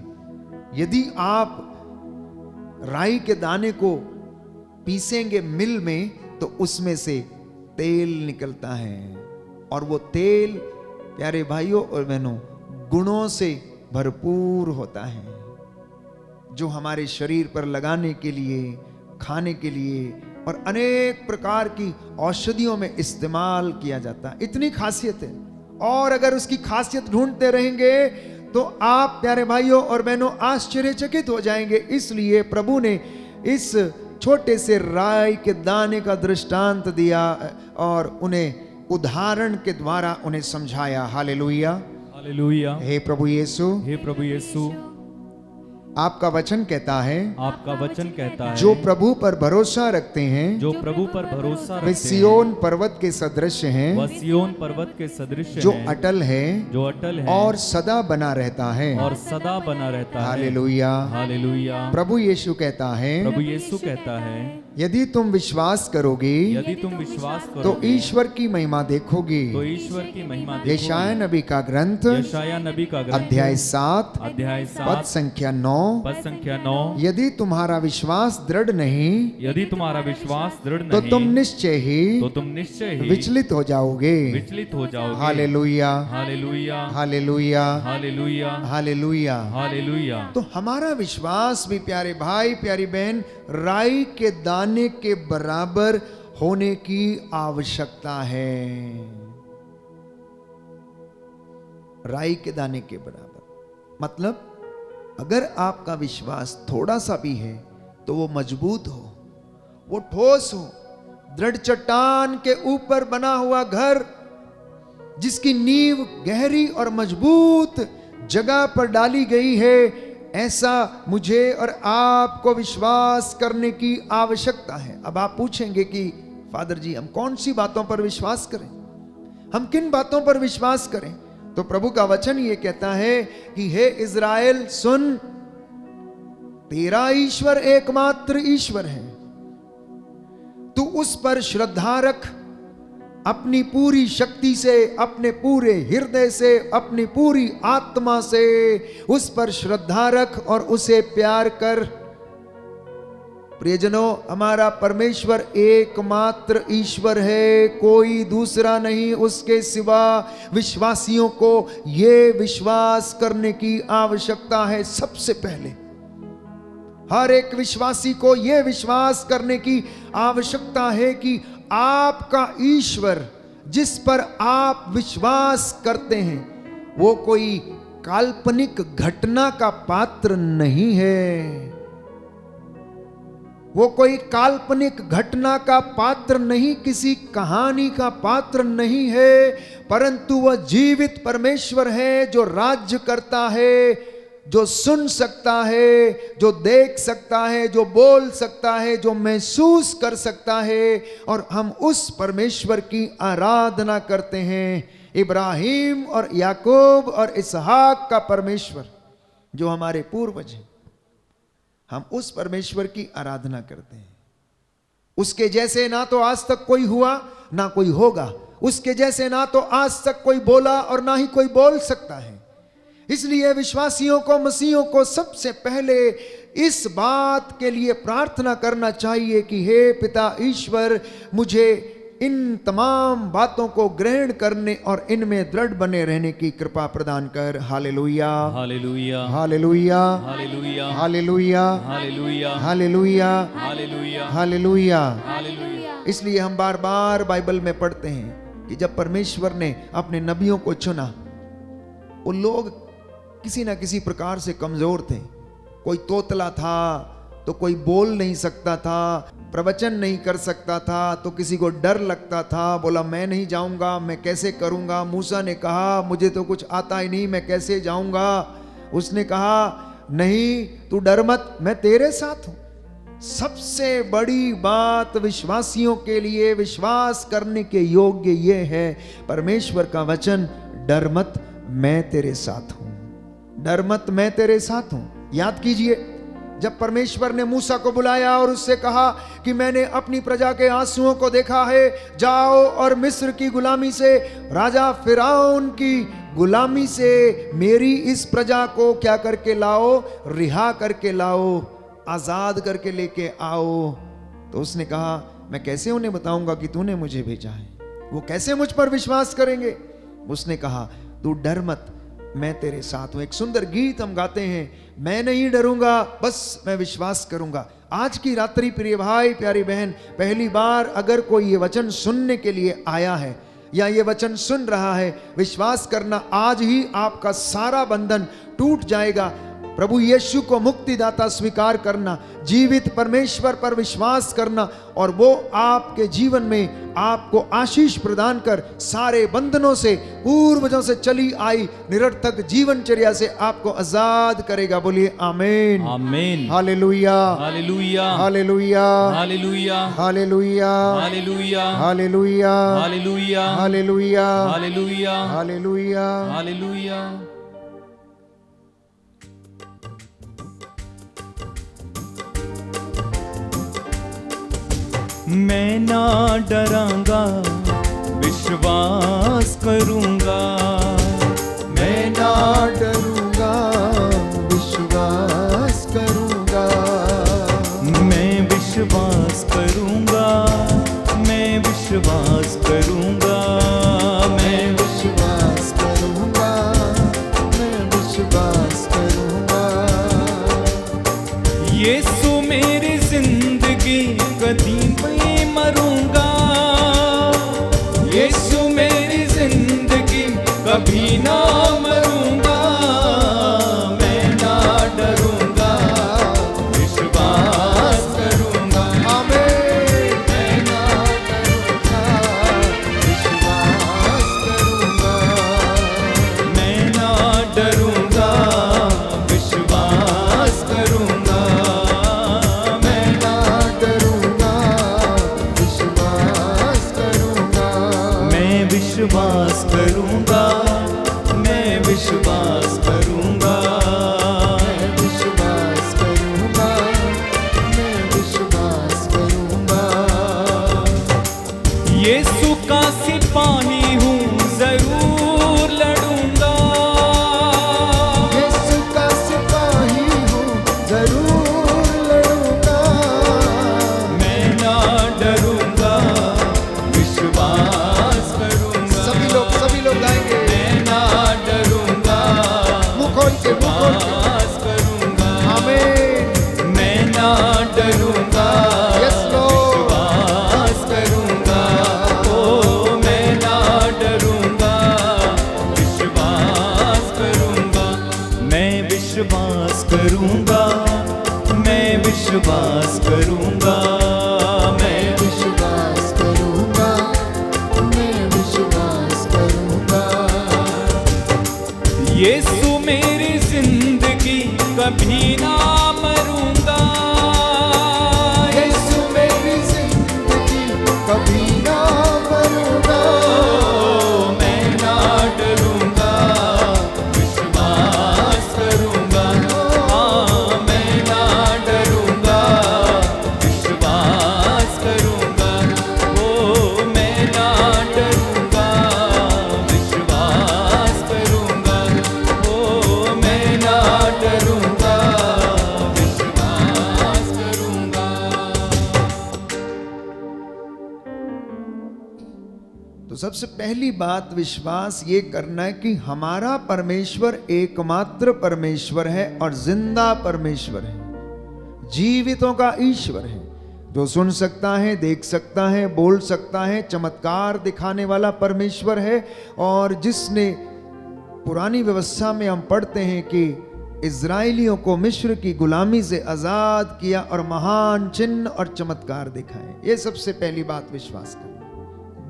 C: यदि आप राई के दाने को पीसेंगे मिल में, तो उसमें से तेल निकलता है। और वो तेल, प्यारे भाइयों और बहनों, गुणों से भरपूर होता है, जो हमारे शरीर पर लगाने के लिए, खाने के लिए और अनेक प्रकार की औषधियों में इस्तेमाल किया जाता है। इतनी खासियत है। और अगर उसकी खासियत ढूंढते रहेंगे तो आप, प्यारे भाइयों और बहनों, आश्चर्यचकित हो जाएंगे। इसलिए प्रभु ने इस छोटे से राई के दाने का दृष्टांत दिया और उन्हें उदाहरण के द्वारा उन्हें समझाया। Hallelujah,
D: hallelujah.
C: हे प्रभु यीशु,
D: हे प्रभु यीशु,
C: आपका वचन कहता है,
D: आपका वचन कहता है,
C: जो प्रभु पर भरोसा रखते हैं,
D: जो प्रभु पर भरोसा
C: वे
D: रखते
C: सियोन पर्वत के सदृश
D: हैं,
C: हैं,
D: वह सियोन पर्वत के सदृश
C: जो
D: हैं,
C: अटल है
D: जो अटल है
C: और सदा बना रहता है।
D: और सदा बना रहता है।
C: हालेलुया।
D: हालेलुया।
C: प्रभु यीशु कहता है,
D: प्रभु यीशु कहता है,
C: यदि तुम विश्वास करोगे
D: यदि तुम विश्वास
C: तो
D: करोगे
C: ईश्वर की महिमा देखोगे।
D: तो ईश्वर की महिमा देखोगे।
C: यशाया नबी का ग्रंथ
D: यशाया नबी का ग्रंथ
C: अध्याय 7
D: अध्याय
C: पद
D: 7
C: संख्या 9,
D: पद संख्या 9,
C: यदि तुम्हारा विश्वास दृढ़ नहीं
D: यदि तुम्हारा विश्वास दृढ़
C: तो
D: नहीं,
C: तुम निश्चय ही
D: तो तुम निश्चय ही
C: विचलित हो जाओगे।
D: विचलित हो जाओगे।
C: हालेलुया,
D: हालेलुया।
C: हालेलुया,
D: हालेलुया।
C: हालेलुया।
D: हालेलुया।
C: तो हमारा विश्वास भी, प्यारे भाई प्यारी बहन, राई के दाने के बराबर होने की आवश्यकता है। राई के दाने के बराबर मतलब, अगर आपका विश्वास थोड़ा सा भी है तो वो मजबूत हो, वो ठोस हो। दृढ़ चट्टान के ऊपर बना हुआ घर, जिसकी नींव गहरी और मजबूत जगह पर डाली गई है, ऐसा मुझे और आपको विश्वास करने की आवश्यकता है। अब आप पूछेंगे कि फादर जी, हम कौन सी बातों पर विश्वास करें, हम किन बातों पर विश्वास करें? तो प्रभु का वचन ये कहता है कि हे इज़राइल सुन, तेरा ईश्वर एकमात्र ईश्वर है, तू उस पर श्रद्धा रख, अपनी पूरी शक्ति से, अपने पूरे हृदय से, अपनी पूरी आत्मा से उस पर श्रद्धा रख और उसे प्यार कर। प्रियजनों, हमारा परमेश्वर एकमात्र ईश्वर है, कोई दूसरा नहीं। उसके सिवा विश्वासियों को यह विश्वास करने की आवश्यकता है। सबसे पहले हर एक विश्वासी को यह विश्वास करने की आवश्यकता है कि आपका ईश्वर जिस पर आप विश्वास करते हैं वो कोई काल्पनिक घटना का पात्र नहीं है, वो कोई काल्पनिक घटना का पात्र नहीं, किसी कहानी का पात्र नहीं है, परंतु वह जीवित परमेश्वर है जो राज्य करता है, जो सुन सकता है, जो देख सकता है, जो बोल सकता है, जो महसूस कर सकता है। और हम उस परमेश्वर की आराधना करते हैं, इब्राहिम और याकूब और इसहाक का परमेश्वर जो हमारे पूर्वज हैं। हम उस परमेश्वर की आराधना करते हैं। उसके जैसे ना तो आज तक कोई हुआ ना कोई होगा, उसके जैसे ना तो आज तक कोई बोला और ना ही कोई बोल सकता है। इसलिए विश्वासियों को, मसीहियों को सबसे पहले इस बात के लिए प्रार्थना करना चाहिए कि हे पिता ईश्वर, मुझे इन तमाम बातों को ग्रहण करने और इनमें दृढ़ बने रहने की कृपा प्रदान कर। हालेलुया,
D: हालेलुया,
C: हालेलुया,
D: हालेलुया,
C: हालेलुया,
D: हालेलुया,
C: हालेलुया,
D: हालेलुया,
C: हालेलुया।
D: हालेलुया।
C: इसलिए हम बार बार बाइबल में पढ़ते हैं कि जब परमेश्वर ने अपने नबियों को चुना, वो लोग किसी ना किसी प्रकार से कमजोर थे। कोई तोतला था तो कोई बोल नहीं सकता था, प्रवचन नहीं कर सकता था, तो किसी को डर लगता था, बोला मैं नहीं जाऊंगा, मैं कैसे करूंगा। मूसा ने कहा मुझे तो कुछ आता ही नहीं, मैं कैसे जाऊंगा। उसने कहा नहीं, तू डर मत, मैं तेरे साथ हूं। सबसे बड़ी बात विश्वासियों के लिए विश्वास करने के योग्य ये है परमेश्वर का वचन, डर मत मैं तेरे साथ हूं, डर मत मैं तेरे साथ हूं। याद कीजिए, जब परमेश्वर ने मूसा को बुलाया और उससे कहा कि मैंने अपनी प्रजा के आंसुओं को देखा है, जाओ और मिस्र की गुलामी से, राजा फिरौन की गुलामी से मेरी इस प्रजा को क्या करके लाओ, रिहा करके लाओ, आजाद करके लेके आओ। तो उसने कहा मैं कैसे उन्हें बताऊंगा कि तूने मुझे भेजा है, वो कैसे मुझ पर विश्वास करेंगे। उसने कहा तू डर मत मैं तेरे साथ हूं। एक सुंदर गीत हम गाते हैं, मैं नहीं डरूंगा बस मैं विश्वास करूंगा। आज की रात्रि प्रिय भाई प्यारी बहन, पहली बार अगर कोई ये वचन सुनने के लिए आया है या ये वचन सुन रहा है, विश्वास करना आज ही आपका सारा बंधन टूट जाएगा। प्रभु यीशु को मुक्तिदाता स्वीकार करना, जीवित परमेश्वर पर विश्वास करना, और वो आपके जीवन में आपको आशीष प्रदान कर सारे बंधनों से, पूर्वजों से चली आई निरर्थक जीवनचर्या से आपको आजाद करेगा। बोलिए आमीन,
D: आमीन,
C: हालेलुया,
D: हालेलुया,
C: हालेलुया,
D: हालेलुया,
C: हालेलुया,
D: हालेलुया,
C: हालेलुया,
D: हालेलुया,
C: हालेलुया,
D: हालेलुया,
C: हालेलुया।
D: हालेलुया। मैं ना डरांगा विश्वास करूंगा,
C: मैं ना डरूंगा विश्वास करूंगा,
D: मैं विश्वास करूंगा, मैं विश्वास करूंगा, मैं
C: विश्वास करूंगा, मैं विश्वास करूंगा।
D: यीशु मेरी जिंदगी कभी नहीं मरूंगा, यीशु मेरी जिंदगी कभी ना मरूंगा, मैं ना डरूंगा विश्वास करूंगा,
C: आमीन।
D: मैं ना
C: डरूंगा विश्वास करूंगा,
D: मैं ना डरूंगा विश्वास करूंगा, मैं
C: ना डरूंगा जरूर लड़ूंगा।
D: मैं ना डरूंगा, विश्वास करूंगा।
C: सभी लोग गाएंगे।
D: मैं ना डरूंगा,
C: मुंह खोल के
D: विश्वास करूंगा।
C: आमीन।
D: मैं ना डरूंगा,
C: यस लॉर्ड।
D: विश्वास करूंगा। ओ मैं ना डरूंगा, विश्वास करूंगा। मैं विश्वास करूंगा, मैं विश्वास करूंगा। मैं
C: विश्वास करूंगा, मैं विश्वास करूंगा।
D: यीशु मेरी जिंदगी कभी ना मरूंगा।
C: यीशु मेरी जिंदगी कभी ना मरूंगा।
D: मैं ना डरूंगा, विश्वास करूंगा। हाँ मैं ना डरूंगा, विश्वास करूंगा। ओ मैं ना डरूंगा, विश्वास करूंगा। ओ मैं ना डरूंगा, विश्वास करूंगा।
C: तो सबसे पहली बात विश्वास ये करना है कि हमारा परमेश्वर एकमात्र परमेश्वर है और जिंदा परमेश्वर है, जीवितों का ईश्वर है, जो सुन सकता है, देख सकता है, बोल सकता है, चमत्कार दिखाने वाला परमेश्वर है। और जिसने पुरानी व्यवस्था में हम पढ़ते हैं कि इजराइलियों को मिस्र की गुलामी से आजाद किया और महान चिन्ह और चमत्कार दिखाए। ये सबसे पहली बात विश्वास करना।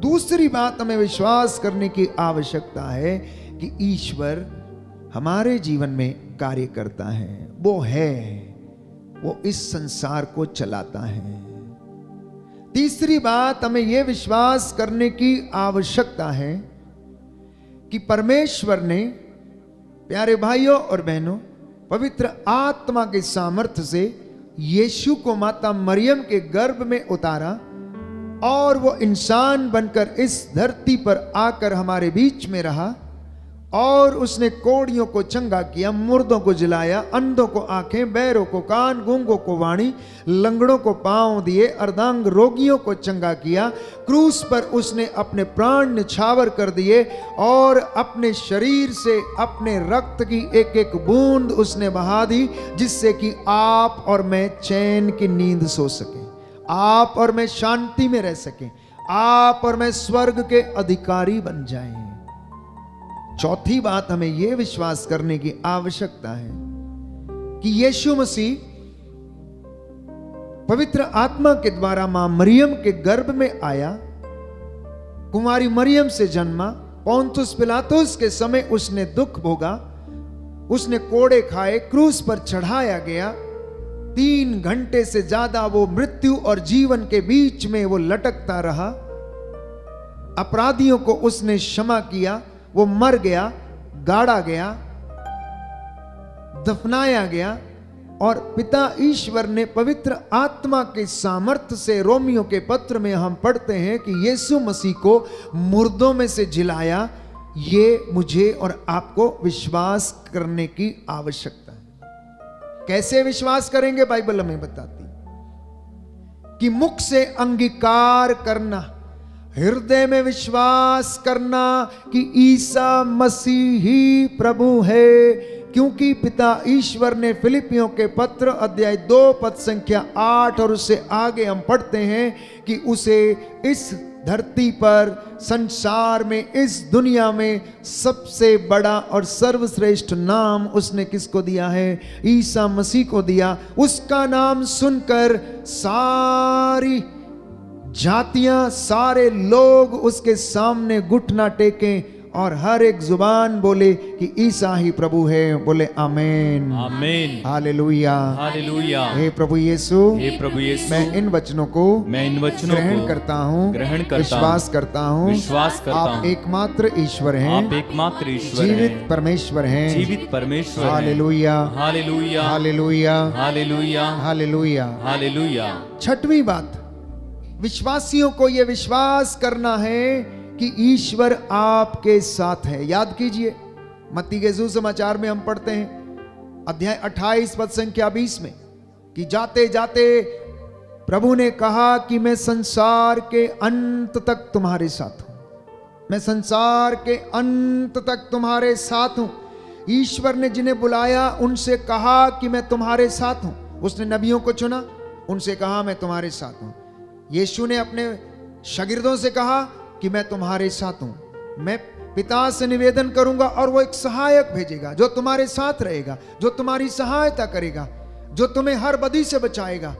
C: दूसरी बात हमें विश्वास करने की आवश्यकता है कि ईश्वर हमारे जीवन में कार्य करता है, वो इस संसार को चलाता है। तीसरी बात हमें यह विश्वास करने की आवश्यकता है कि परमेश्वर ने, प्यारे भाइयों और बहनों, पवित्र आत्मा के सामर्थ्य से यीशु को माता मरियम के गर्भ में उतारा और वो इंसान बनकर इस धरती पर आकर हमारे बीच में रहा और उसने कोढ़ियों को चंगा किया, मुर्दों को जिलाया, अंधों को आंखें, बहरों को कान, गूंगों को वाणी, लंगड़ों को पांव दिए, अर्धांग रोगियों को चंगा किया। क्रूस पर उसने अपने प्राण निछावर कर दिए और अपने शरीर से अपने रक्त की एक एक बूंद उसने बहा दी, जिससे कि आप और मैं चैन की नींद सो सके, आप और मैं शांति में रह सकें, आप और मैं स्वर्ग के अधिकारी बन जाएं। चौथी बात हमें यह विश्वास करने की आवश्यकता है कि यीशु मसीह पवित्र आत्मा के द्वारा मां मरियम के गर्भ में आया, कुमारी मरियम से जन्मा, पोंतुस पिलातुस के समय उसने दुख भोगा, उसने कोड़े खाए, क्रूस पर चढ़ाया गया, 3 घंटे से ज्यादा वो मृत्यु और जीवन के बीच में वो लटकता रहा। अपराधियों को उसने क्षमा किया, वो मर गया, गाड़ा गया, दफनाया गया और पिता ईश्वर ने पवित्र आत्मा के सामर्थ्य से, रोमियो के पत्र में हम पढ़ते हैं कि यीशु मसीह को मुर्दों में से जिलाया। ये मुझे और आपको विश्वास करने की आवश्यकता है। कैसे विश्वास करेंगे? बाइबल हमें बताती कि मुख से अंगीकार करना, हृदय में विश्वास करना कि ईसा मसीह ही प्रभु है, क्योंकि पिता ईश्वर ने फिलिपियों के पत्र अध्याय 2 पद संख्या 8 और उससे आगे हम पढ़ते हैं कि उसे इस धरती पर, संसार में, इस दुनिया में सबसे बड़ा और सर्वश्रेष्ठ नाम उसने किसको दिया है? ईसा मसीह को दिया। उसका नाम सुनकर सारी जातियां, सारे लोग उसके सामने घुटना टेकें और हर एक जुबान बोले कि ईसा ही प्रभु है। बोले आमीन,
A: आमीन,
C: हालेलुया,
A: हालेलुया।
C: हे प्रभु यीशु,
A: हे प्रभु यीशु,
C: मैं इन वचनों को ग्रहण करता हूँ, विश्वास करता हूँ, आप एकमात्र ईश्वर हैं,
A: आप एकमात्र ईश्वर
C: जीवित
A: हैं,
C: परमेश्वर हैं,
A: जीवित परमेश्वर हैं।
C: हालेलुया,
A: हालेलुया,
C: हालेलुया,
A: हालेलुया,
C: हालेलुया।
A: हालेलुया।
C: छठवीं बात, विश्वासियों को यह विश्वास करना है कि ईश्वर आपके साथ है। याद कीजिए, मत्ती के सुसमाचार में हम पढ़ते हैं अध्याय 28 पद संख्या 20 में कि जाते जाते प्रभु ने कहा कि मैं संसार के अंत तक तुम्हारे साथ हूं, मैं संसार के अंत तक तुम्हारे साथ हूं। ईश्वर ने जिन्हें बुलाया उनसे कहा कि मैं तुम्हारे साथ हूं। उसने नबियों को चुना, उनसे कहा मैं तुम्हारे साथ हूं। यीशु ने अपने शागिर्दों से कहा कि मैं तुम्हारे साथ हूं। मैं पिता से निवेदन करूंगा और वो एक सहायक भेजेगा जो तुम्हारे साथ रहेगा, जो तुम्हारी सहायता करेगा, जो तुम्हें हर बदी से बचाएगा।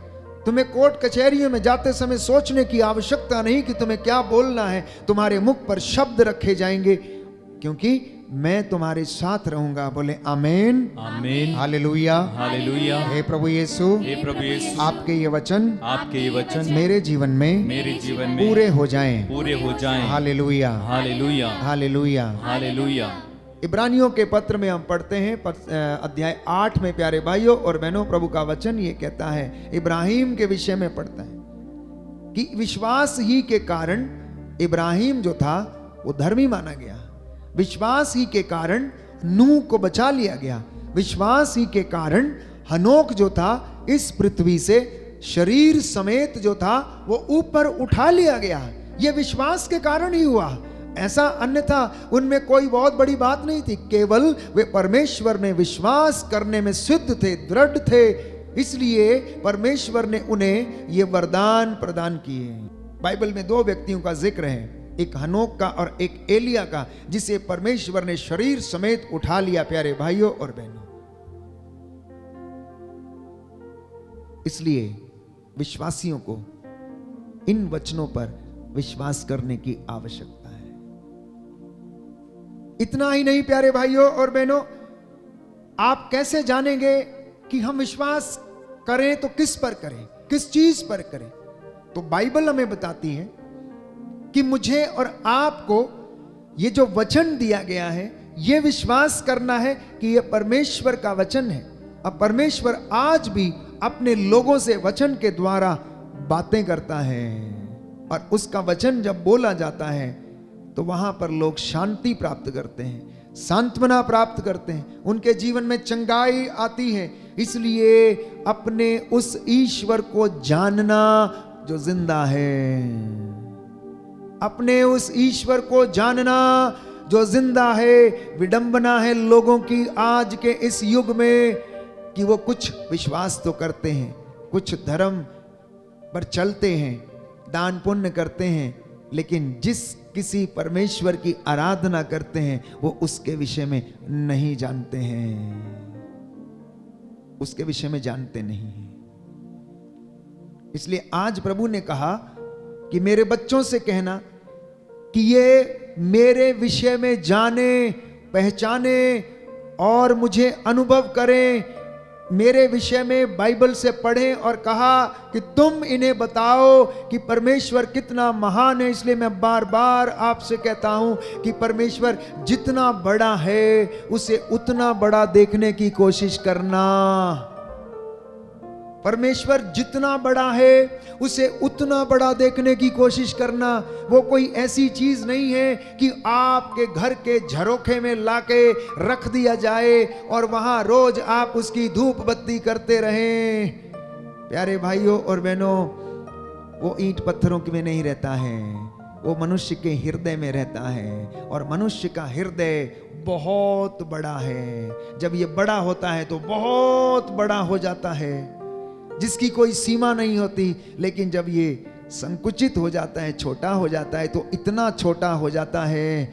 C: तुम्हें कोर्ट कचहरियों में जाते समय सोचने की आवश्यकता नहीं कि तुम्हें क्या बोलना है। तुम्हारे मुख पर शब्द रखे जाएंगे क्योंकि मैं तुम्हारे साथ रहूंगा। बोले आमीन,
A: आमीन,
C: हालेलुया,
A: हालेलुया।
C: हे प्रभु यीशु,
A: हे प्रभु यीशु,
C: आपके ये वचन
A: आपके ये वचन
C: मेरे जीवन में
A: मेरे जीवन में
C: पूरे हो जाएं।
A: पूरे हो जाएं।
C: हालेलुया,
A: हालेलुया,
C: हालेलुया।
A: हालेलुया।
C: इब्रानियों के पत्र में हम पढ़ते हैं अध्याय 8 में प्यारे भाइयों और बहनों, प्रभु का वचन ये कहता है, इब्राहिम के विषय में पढ़ता है कि विश्वास ही के कारण इब्राहिम जो था वो धर्मी माना गया। विश्वास ही के कारण नूह को बचा लिया गया। विश्वास ही के कारण हनोक जो था इस पृथ्वी से शरीर समेत जो था वो ऊपर उठा लिया गया। ये विश्वास के कारण ही हुआ, ऐसा अन्यथा उनमें कोई बहुत बड़ी बात नहीं थी। केवल वे परमेश्वर में विश्वास करने में सिद्ध थे, दृढ़ थे, इसलिए परमेश्वर ने उन्हें ये वरदान प्रदान किए। बाइबल में दो व्यक्तियों का जिक्र है, एक हनोक का और एक एलिया का, जिसे परमेश्वर ने शरीर समेत उठा लिया प्यारे भाइयों और बहनों। इसलिए विश्वासियों को इन वचनों पर विश्वास करने की आवश्यकता है। इतना ही नहीं प्यारे भाइयों और बहनों, आप कैसे जानेंगे कि हम विश्वास करें तो किस पर करें, किस चीज पर करें? तो बाइबल हमें बताती है कि मुझे और आपको ये जो वचन दिया गया है ये विश्वास करना है कि ये परमेश्वर का वचन है। अब परमेश्वर आज भी अपने लोगों से वचन के द्वारा बातें करता है और उसका वचन जब बोला जाता है तो वहां पर लोग शांति प्राप्त करते हैं, सांत्वना प्राप्त करते हैं, उनके जीवन में चंगाई आती है। इसलिए अपने उस ईश्वर को जानना जो जिंदा है, अपने उस ईश्वर को जानना जो जिंदा है। विडंबना है लोगों की आज के इस युग में कि वो कुछ विश्वास तो करते हैं, कुछ धर्म पर चलते हैं, दान पुण्य करते हैं, लेकिन जिस किसी परमेश्वर की आराधना करते हैं वो उसके विषय में नहीं जानते हैं, उसके विषय में जानते नहीं हैं। इसलिए आज प्रभु ने कहा कि मेरे बच्चों से कहना कि ये मेरे विषय में जाने, पहचाने और मुझे अनुभव करें, मेरे विषय में बाइबल से पढ़ें। और कहा कि तुम इन्हें बताओ कि परमेश्वर कितना महान है। इसलिए मैं बार बार आपसे कहता हूं कि परमेश्वर जितना बड़ा है उसे उतना बड़ा देखने की कोशिश करना। परमेश्वर जितना बड़ा है उसे उतना बड़ा देखने की कोशिश करना। वो कोई ऐसी चीज नहीं है कि आपके घर के झरोखे में लाके रख दिया जाए और वहां रोज आप उसकी धूप बत्ती करते रहें। प्यारे भाइयों और बहनों, वो ईंट पत्थरों में नहीं रहता है, वो मनुष्य के हृदय में रहता है। और मनुष्य का हृदय बहुत बड़ा है। जब ये बड़ा होता है तो बहुत बड़ा हो जाता है, जिसकी कोई सीमा नहीं होती। लेकिन जब ये संकुचित हो जाता है, छोटा हो जाता है, तो इतना छोटा हो जाता है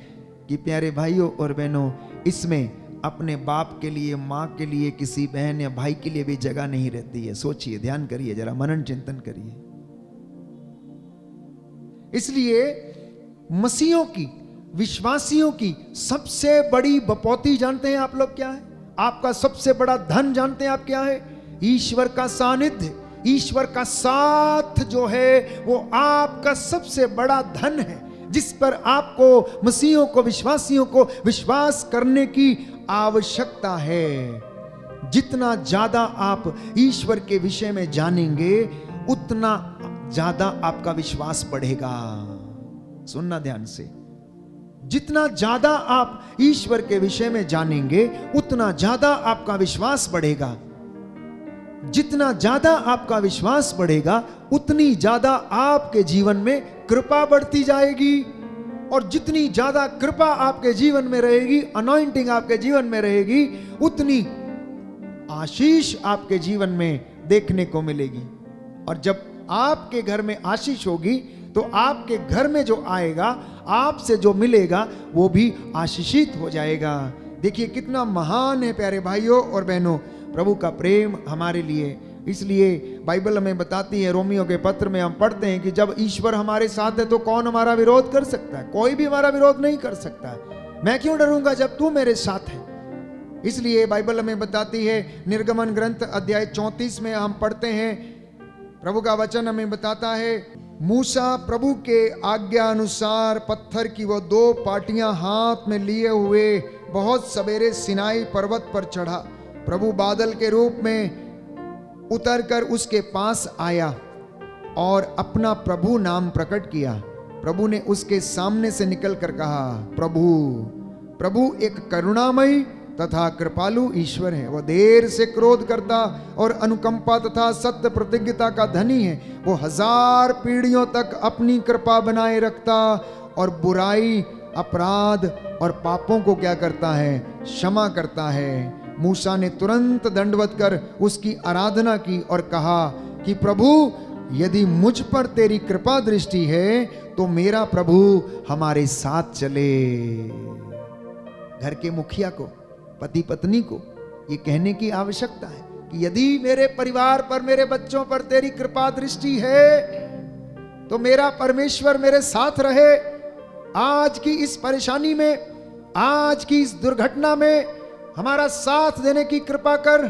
C: कि प्यारे भाइयों और बहनों, इसमें अपने बाप के लिए, माँ के लिए, किसी बहन या भाई के लिए भी जगह नहीं रहती है। सोचिए, ध्यान करिए, जरा मनन चिंतन करिए। इसलिए मसीहों की, विश्वासियों की सबसे बड़ी बपौती जानते हैं आप लोग क्या है? आपका सबसे बड़ा धन जानते हैं आप क्या है? ईश्वर का सानिध्य, ईश्वर का साथ जो है वो आपका सबसे बड़ा धन है, जिस पर आपको, मसीहों को, विश्वासियों को विश्वास करने की आवश्यकता है। जितना ज्यादा आप ईश्वर के विषय में जानेंगे उतना ज्यादा आपका विश्वास बढ़ेगा। सुनना ध्यान से, जितना ज्यादा आप ईश्वर के विषय में जानेंगे उतना ज्यादा आपका विश्वास बढ़ेगा। जितना ज्यादा आपका विश्वास बढ़ेगा उतनी ज्यादा आपके जीवन में कृपा बढ़ती जाएगी, और जितनी ज्यादा कृपा आपके जीवन में रहेगी, अनॉइंटिंग आपके जीवन में रहेगी, उतनी आशीष आपके जीवन में देखने को मिलेगी। और जब आपके घर में आशीष होगी तो आपके घर में जो आएगा, आपसे जो मिलेगा, वो भी आशीषित हो जाएगा। देखिए कितना महान है प्यारे भाइयों और बहनों प्रभु का प्रेम हमारे लिए। इसलिए बाइबल हमें बताती है, रोमियो के पत्र में हम पढ़ते हैं कि जब ईश्वर हमारे साथ है तो कौन हमारा विरोध कर सकता है? कोई भी हमारा विरोध नहीं कर सकता है। मैं क्यों डरूंगा जब तू मेरे साथ है? इसलिए बाइबल हमें बताती है, निर्गमन ग्रंथ अध्याय 34 में हम पढ़ते हैं, प्रभु का वचन हमें बताता है, मूसा प्रभु के आज्ञा अनुसार पत्थर की वो 2 पाटियां हाथ में लिए हुए बहुत सवेरे सिनाई पर्वत पर चढ़ा। प्रभु बादल के रूप में उतरकर उसके पास आया और अपना प्रभु नाम प्रकट किया। प्रभु ने उसके सामने से निकलकर कहा, प्रभु एक करुणामयी तथा कृपालु ईश्वर है। वह देर से क्रोध करता और अनुकंपा तथा सत्य प्रतिज्ञता का धनी है। वो 1000 पीढ़ियों तक अपनी कृपा बनाए रखता और बुराई, अपराध और पापों को क्या करता है? क्षमा करता है। मूसा ने तुरंत दंडवत कर उसकी आराधना की और कहा कि प्रभु, यदि मुझ पर तेरी कृपा दृष्टि है तो मेरा प्रभु हमारे साथ चले। घर के मुखिया को, पति पत्नी को ये कहने की आवश्यकता है कि यदि मेरे परिवार पर, मेरे बच्चों पर तेरी कृपा दृष्टि है तो मेरा परमेश्वर मेरे साथ रहे। आज की इस परेशानी में, आज की इस दुर्घटना में हमारा साथ देने की कृपा कर।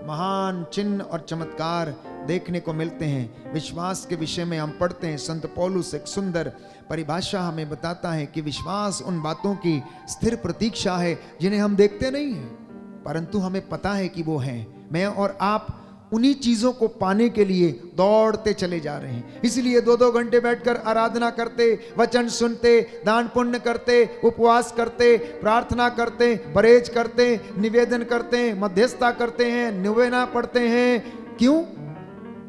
C: महान चिन्ह और चमत्कार देखने को मिलते हैं। विश्वास के विषय में हम पढ़ते हैं, संत पौलुस एक सुंदर परिभाषा हमें बताता है कि विश्वास उन बातों की स्थिर प्रतीक्षा है जिन्हें हम देखते नहीं हैं परंतु हमें पता है कि वो हैं। मैं और आप उन्हीं चीजों को पाने के लिए दौड़ते चले जा रहे हैं। इसलिए 2-2 घंटे बैठकर आराधना करते, वचन सुनते, दान पुण्य करते, उपवास करते, प्रार्थना करते, परहेज करते, निवेदन करते, मध्यस्थता करते हैं, नोवेना पढ़ते हैं। क्यों?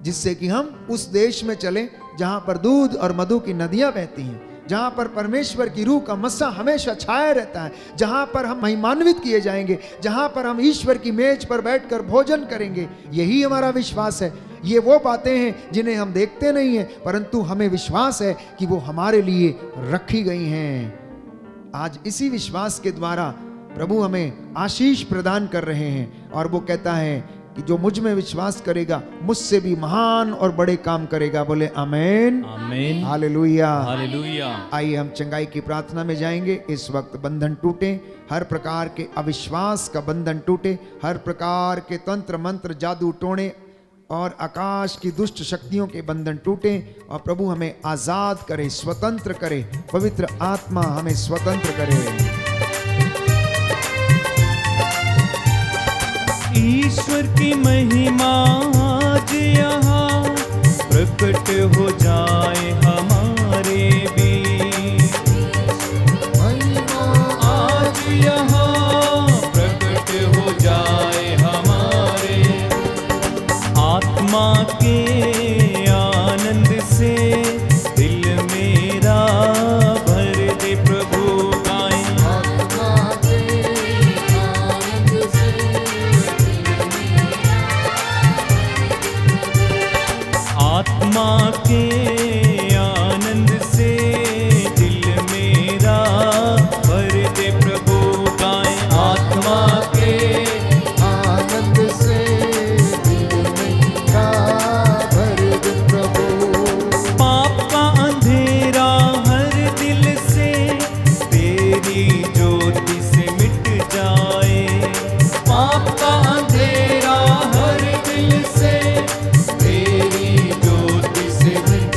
C: जिससे कि हम उस देश में चलें जहां पर दूध और मधु की नदियां बहती हैं, जहां पर परमेश्वर की रूह का मस्सा हमेशा छाया रहता है, जहां पर हम महिमान्वित किए जाएंगे, जहां पर हम ईश्वर की मेज पर बैठकर भोजन करेंगे। यही हमारा विश्वास है। ये वो बातें हैं जिन्हें हम देखते नहीं हैं परंतु हमें विश्वास है कि वो हमारे लिए रखी गई हैं। आज इसी विश्वास के द्वारा प्रभु हमें आशीष प्रदान कर रहे हैं और वो कहता है कि जो मुझ में विश्वास करेगा मुझसे भी महान और बड़े काम करेगा। बोले आमेन,
A: आमीन,
C: हालेलुया,
A: हालेलुया।
C: आइए हम चंगाई की प्रार्थना में जाएंगे। इस वक्त बंधन टूटे, हर प्रकार के अविश्वास का बंधन टूटे, हर प्रकार के तंत्र मंत्र, जादू टोने और आकाश की दुष्ट शक्तियों के बंधन टूटे और प्रभु हमें आजाद करे, स्वतंत्र करे। पवित्र आत्मा हमें स्वतंत्र करे।
A: ईश्वर की महिमा आज यहाँ प्रकट हो जाए हमारे बीच। आज यहाँ प्रकट हो जाए हमारे, आत्मा के आनंद से दिल मेरा भर दे प्रभु गाएं। आत्मा के आनंद से दिल मेरा भर दे प्रभु गाएं। आत्मा के
C: आनंद से दिल मेरा भर दे प्रभु।
A: पाप का अंधेरा हर दिल से तेरी ज्योति से मिट जाए। पाप का अंधेरा हर दिल से तेरी ज्योति से मिट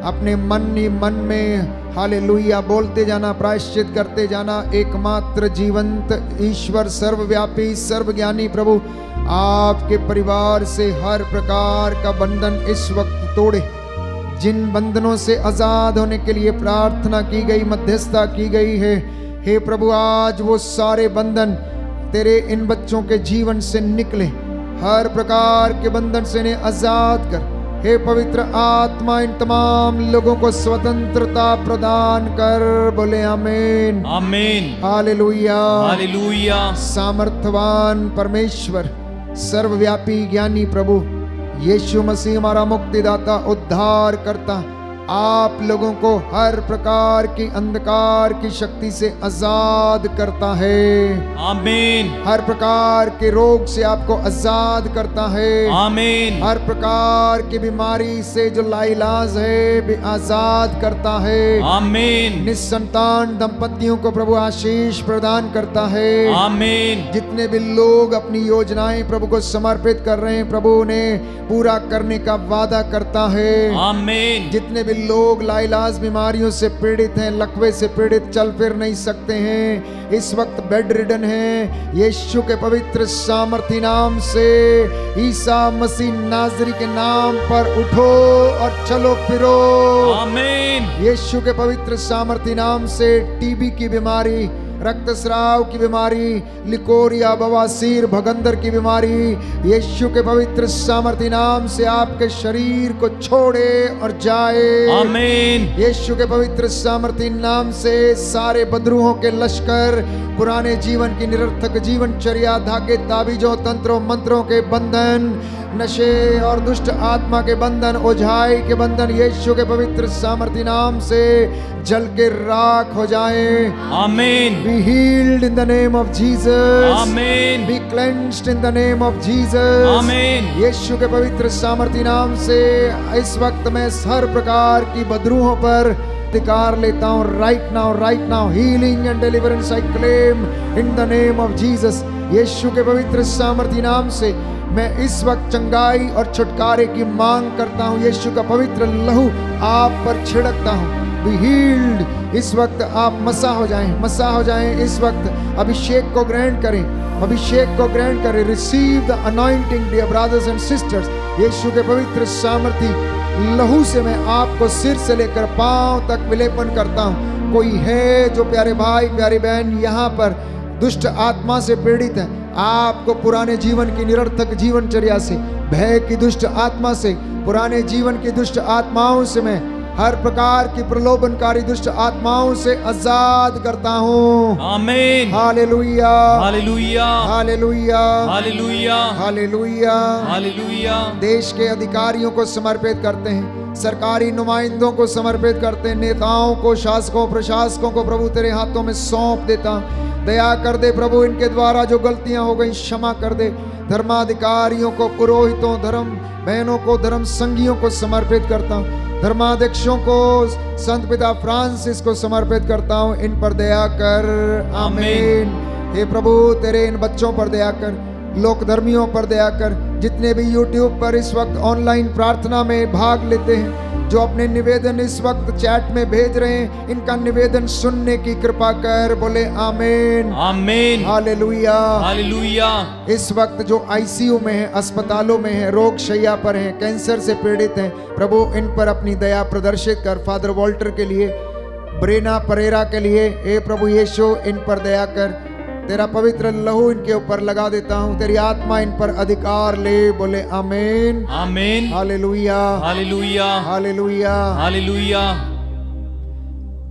C: अपने मन ही मन में हालेलुया बोलते जाना, प्रायश्चित करते जाना। एकमात्र जीवंत ईश्वर, सर्वव्यापी सर्वज्ञानी प्रभु आपके परिवार से हर प्रकार का बंधन इस वक्त तोड़े। जिन बंधनों से आजाद होने के लिए प्रार्थना की गई, मध्यस्थता की गई है, हे प्रभु आज वो सारे बंधन तेरे इन बच्चों के जीवन से निकले। हर प्रकार के बंधन से इन्हें आजाद कर। हे पवित्र आत्मा इन तमाम लोगों को स्वतंत्रता प्रदान कर। बोले आमीन
A: आमीन
C: हालेलुया
A: हालेलुया।
C: सामर्थवान परमेश्वर, सर्वव्यापी ज्ञानी प्रभु यीशु मसीह हमारा मुक्तिदाता, उद्धार करता, आप लोगों को हर प्रकार की अंधकार की शक्ति से आजाद करता है।
A: आमीन
C: हर प्रकार के रोग से आपको आजाद करता है।
A: आमीन
C: हर प्रकार की बीमारी से जो लाइलाज है भी आजाद करता है।
A: आमीन
C: निसंतान दंपतियों को प्रभु आशीष प्रदान करता है।
A: आमीन।
C: जितने भी लोग अपनी योजनाएं प्रभु को समर्पित कर रहे हैं, प्रभु उन्हें पूरा करने का वादा करता है।
A: आमीन।
C: जितने भी लोग लाइलाज बीमारियों से पीड़ित हैं, लकवे से पीड़ित, चल फिर नहीं सकते हैं, इस वक्त बेड रिडन हैं, यीशु के पवित्र सामर्थी नाम से, ईसा मसीह नाजरी के नाम पर उठो और चलो फिरो।
A: आमीन।
C: यीशु के पवित्र सामर्थी नाम से टीबी की बीमारी, रक्तस्राव की बीमारी, लिकोरिया, बवासीर, भगंदर की बीमारी, यीशु के पवित्र सामर्थी नाम से आपके शरीर को छोड़े और जाए।
A: आमीन।
C: यीशु के पवित्र सामर्थी नाम से सारे बदरूहों के लश्कर, पुराने जीवन की निरर्थक जीवनचर्या, धागे, ताबीजों, तंत्रों, मंत्रों के बंधन, नशे और दुष्ट आत्मा के बंधन, ओझाई के बंधन यीशु के पवित्र सामर्थी नाम से जल के राख हो जाए।
A: आमीन।
C: Be healed in the name of Jesus.
A: आमीन।
C: Be cleansed in the name of Jesus.
A: आमीन।
C: यीशु के पवित्र सामर्थी नाम से इस वक्त मैं हर प्रकार की बदरूहों पर अधिकार लेता हूँ। Right now healing and deliverance I claim in the name of Jesus. यीशु के पवित्र सामर्थी नाम से मैं इस वक्त चंगाई और छुटकारे की मांग करता हूँ। यीशु का पवित्र लहू आप पर छिड़कता हूँ। Be healed. इस वक्त आप मसा हो जाएं। इस वक्त अभिषेक को ग्रहण करें, अभिषेक को ग्रहण करें। Receive the anointing dear brothers and sisters. यीशु के पवित्र सामर्थी लहू से मैं आपको सिर से लेकर पांव तक विलेपन करता हूँ। कोई है जो प्यारे भाई प्यारी बहन यहाँ पर दुष्ट आत्मा से पीड़ित है, आपको पुराने जीवन की निरर्थक जीवनचर्या से, भय की दुष्ट आत्मा से, पुराने जीवन की दुष्ट आत्माओं से मैं हर प्रकार की प्रलोभनकारी दुष्ट आत्माओं से आजाद करता हूँ।
A: आमीन।
C: हालेलुया
A: हालेलुया
C: हालेलुया
A: हालेलुया
C: हालेलुया।
A: हालेलुया।
C: देश के अधिकारियों को समर्पित करते हैं, सरकारी नुमाइंदों को समर्पित करते हैं, नेताओं को, शासकों, प्रशासकों को प्रभु तेरे हाथों में सौंप देता हूं। दया कर दे प्रभु, इनके द्वारा जो गलतियां हो गई क्षमा कर दे। धर्माधिकारियों को, पुरोहितों, धर्म बहनों को, धर्म संघियों को समर्पित करता हूं। धर्माध्यक्षों को, संत पिता फ्रांसिस को समर्पित करता हूं। इन पर दया कर। आमीन। हे प्रभु तेरे इन बच्चों पर दया कर, लोक धर्मियों पर दया कर, जितने भी YouTube पर इस वक्त ऑनलाइन प्रार्थना में भाग लेते हैं, जो अपने निवेदन इस वक्त चैट में भेज रहे हैं, इनका निवेदन सुनने की कृपा कर। बोले आमीन
A: आमीन।
C: Hallelujah
A: hallelujah.
C: इस वक्त जो आईसीयू में है, अस्पतालों में है, रोग शैया पर हैं, कैंसर से पीड़ित हैं, प्रभु इन पर अपनी दया प्रदर्शित कर। फादर वॉल्टर के लिए, ब्रेना परेरा के लिए, हे प्रभु यीशु इन पर दया कर। तेरा पवित्र लहू इनके ऊपर लगा देता हूँ, तेरी आत्मा इन पर अधिकार ले। बोले आमीन
A: आमीन।
C: हालेलुया
A: हालेलुया
C: हालेलुया।
A: हालेलुया।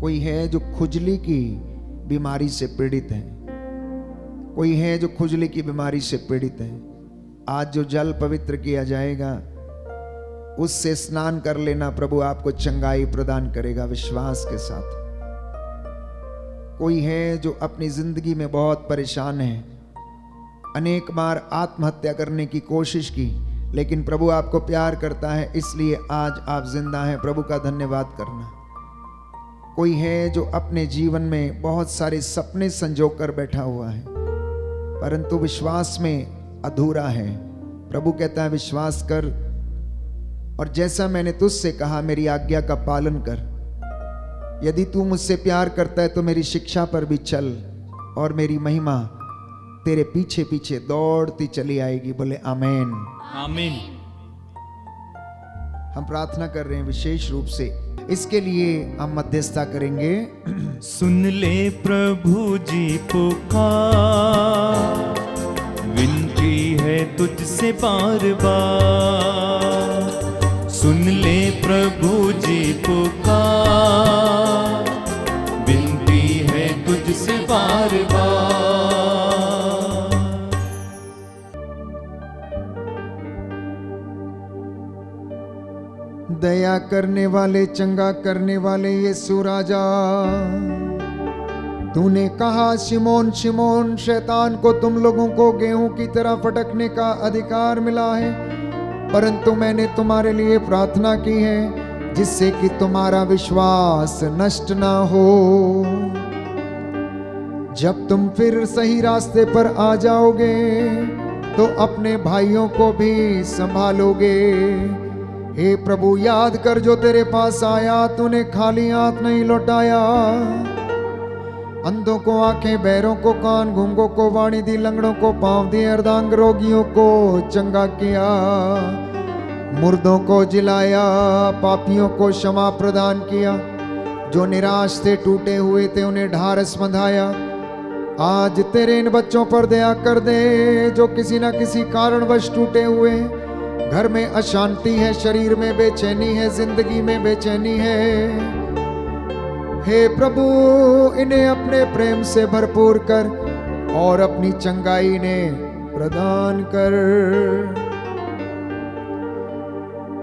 C: कोई है जो खुजली की बीमारी से पीड़ित है, कोई है जो खुजली की बीमारी से पीड़ित है, आज जो जल पवित्र किया जाएगा उससे स्नान कर लेना, प्रभु आपको चंगाई प्रदान करेगा विश्वास के साथ। कोई है जो अपनी जिंदगी में बहुत परेशान है, अनेक बार आत्महत्या करने की कोशिश की, लेकिन प्रभु आपको प्यार करता है इसलिए आज आप जिंदा हैं, प्रभु का धन्यवाद करना। कोई है जो अपने जीवन में बहुत सारे सपने संजो कर बैठा हुआ है परंतु विश्वास में अधूरा है, प्रभु कहता है विश्वास कर और जैसा मैंने तुझसे कहा मेरी आज्ञा का पालन कर। यदि तू मुझसे प्यार करता है तो मेरी शिक्षा पर भी चल और मेरी महिमा तेरे पीछे पीछे दौड़ती चली आएगी। बोले आमीन।
A: आमीन।
C: हम प्रार्थना कर रहे हैं विशेष रूप से, इसके लिए हम मध्यस्थता करेंगे।
D: सुन ले प्रभु जी पुकार, विनती है तुझसे बार बार। सुन ले प्रभु जी पुकार, विनती है तुझसे बार बार।
C: दया करने वाले, चंगा करने वाले यीशु राजा, तूने कहा शिमोन शिमोन शैतान को तुम लोगों को गेहूं की तरह फटकने का अधिकार मिला है, परंतु मैंने तुम्हारे लिए प्रार्थना की है जिससे कि तुम्हारा विश्वास नष्ट ना हो। जब तुम फिर सही रास्ते पर आ जाओगे तो अपने भाइयों को भी संभालोगे। हे प्रभु, याद कर जो तेरे पास आया तूने खाली हाथ नहीं लौटाया। अंधों को आंखें, बहरों को कान, गूंगों को वाणी दी, लंगड़ों को पांव दिए, अर्धांग रोगियों को चंगा किया, मुर्दों को जिलाया, पापियों को क्षमा प्रदान किया, जो निराश थे, टूटे हुए थे, उन्हें ढारस बंधाया। आज तेरे इन बच्चों पर दया कर दे जो किसी न किसी कारणवश टूटे हुए। घर में अशांति है, शरीर में बेचैनी है, जिंदगी में बेचैनी है। हे प्रभु, इन्हें अपने प्रेम से भरपूर कर और अपनी चंगाई ने प्रदान कर।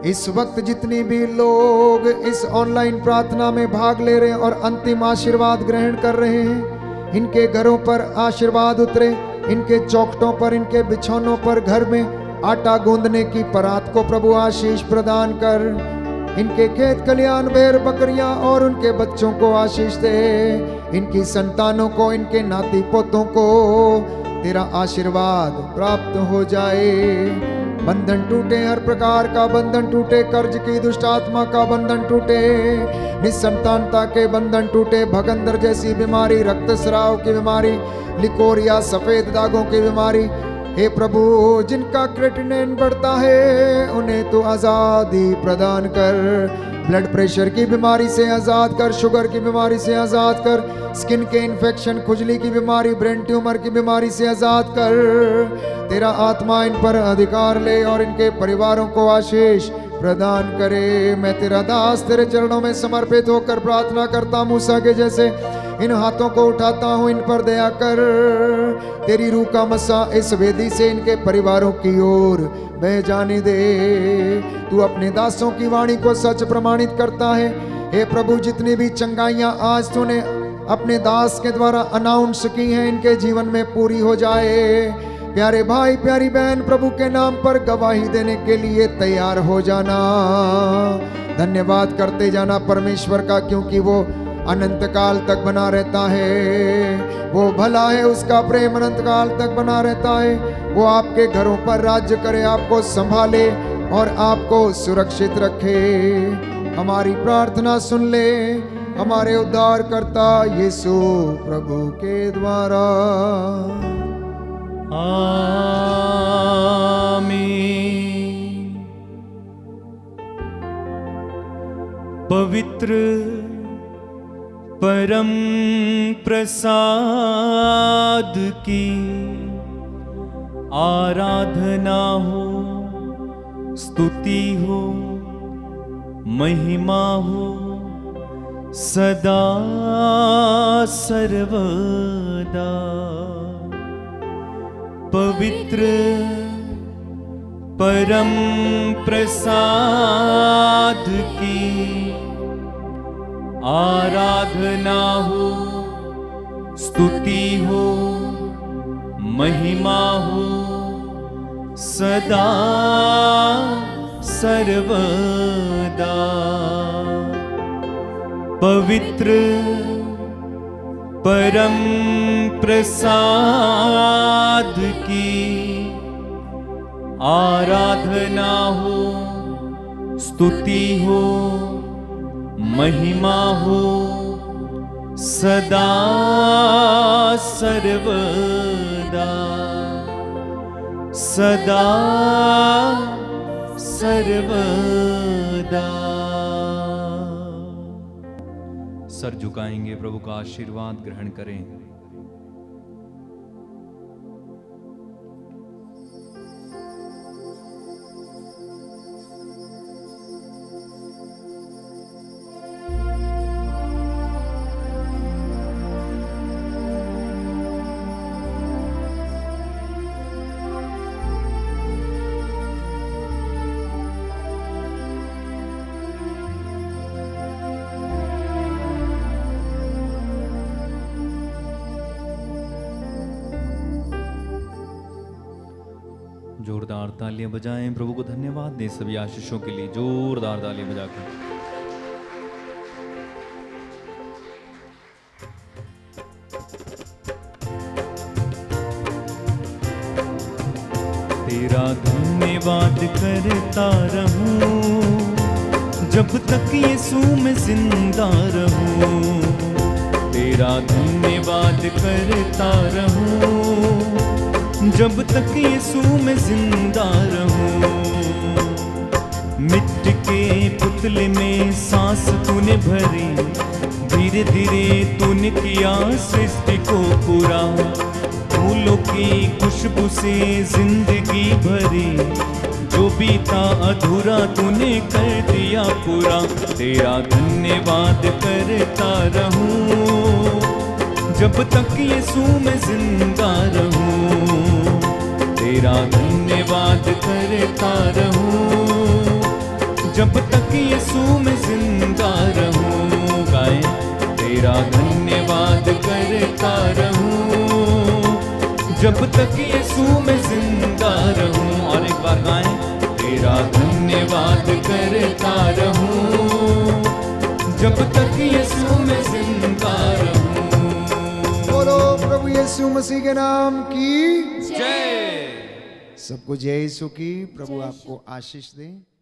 C: इस वक्त जितने भी लोग इस ऑनलाइन प्रार्थना में भाग ले रहे हैं और अंतिम आशीर्वाद ग्रहण कर रहे हैं, इनके घरों पर आशीर्वाद उतरे, इनके चौखटों पर, इनके बिछौनों पर, घर में आटा गूंदने की परात को प्रभु आशीष प्रदान कर। इनके खेत खलियान, भेड़ बकरियां और उनके बच्चों को आशीष दे। इनकी संतानों को, इनके नाती पोतों को तेरा आशीर्वाद प्राप्त हो जाए। बंधन टूटे, हर प्रकार का बंधन टूटे, कर्ज की दुष्ट आत्मा का बंधन टूटे, निसंतानता के बंधन टूटे, भगंदर जैसी बीमारी, रक्तस्राव की बीमारी, लिकोरिया, सफेद दागों की बीमारी, हे प्रभु जिनका क्रिएटिनिन बढ़ता है उन्हें तो आजादी प्रदान कर। ब्लड प्रेशर की बीमारी से आजाद कर, शुगर की बीमारी से आजाद कर, स्किन के इन्फेक्शन, खुजली की बीमारी, ब्रेन ट्यूमर की बीमारी से आजाद कर। तेरा आत्मा इन पर अधिकार ले और इनके परिवारों को आशीष प्रदान करे। मैं तेरा दास तेरे चरणों में समर्पित होकर प्रार्थना करता, मूसा के जैसे इन हाथों को उठाता हूं, इन पर दया कर। तेरी रूह का मसा इस वेदी से इनके परिवारों की ओर बह जाने दे। तू अपने दासों की वाणी को सच प्रमाणित करता है। हे प्रभु, जितनी भी चंगाइयां आज तूने अपने दास के द्वारा अनाउंस की हैं, इनके जीवन में पूरी हो जाए। प्यारे भाई, प्यारी बहन, प्रभु के नाम पर गवाही देने के लिए तैयार हो जाना। धन्यवाद करते जाना परमेश्वर का, क्योंकि वो अनंत काल तक बना रहता है। वो भला है, उसका प्रेम अनंत काल तक बना रहता है। वो आपके घरों पर राज्य करे, आपको संभाले और आपको सुरक्षित रखे। हमारी प्रार्थना सुन ले हमारे उद्धारकर्ता यीशु प्रभु के द्वारा।
D: आमीन। पवित्र परम प्रसाद की आराधना हो, स्तुति हो, महिमा हो सदा सर्वदा। पवित्र परम प्रसाद की आराधना हो, स्तुति हो, महिमा हो सदा सर्वदा। पवित्र परम प्रसाद की आराधना हो, स्तुति हो महिमा हो सदा सर्वदा सदा सर्वदा।
A: सर झुकाएंगे, प्रभु का आशीर्वाद ग्रहण करें। जोरदार तालियां बजाएं, प्रभु को धन्यवाद दें सभी आशीषों के लिए। जोरदार तालियां बजाकर
D: तेरा धन्यवाद करता रहूं जब तक यीशु मैं जिंदा रहूं। तेरा धन्यवाद करता रहूं जब तक यीशु मैं जिंदा रहूं। मिट्टी के पुतले में सांस तूने भरी, धीरे धीरे तूने किया सृष्टि को पूरा। फूलों की खुशबू से जिंदगी भरी, जो भी था अधूरा तूने कर दिया पूरा। तेरा धन्यवाद करता रहूं जब तक यीशु मैं जिंदा रहूं। तेरा धन्यवाद करता रहूं जब तक यीशु मैं जिंदा रहूं। गाएं, तेरा धन्यवाद करता रहूं जब तक यीशु मैं जिंदा रहूं। और एक बार गाएं, तेरा धन्यवाद करता रहूं जब तक यीशु मैं जिंदा रहूं।
C: बोलो प्रभु यीशु मसीह के नाम की
A: जय।
C: सबको जय यीशु की। प्रभु आपको आशीष दे।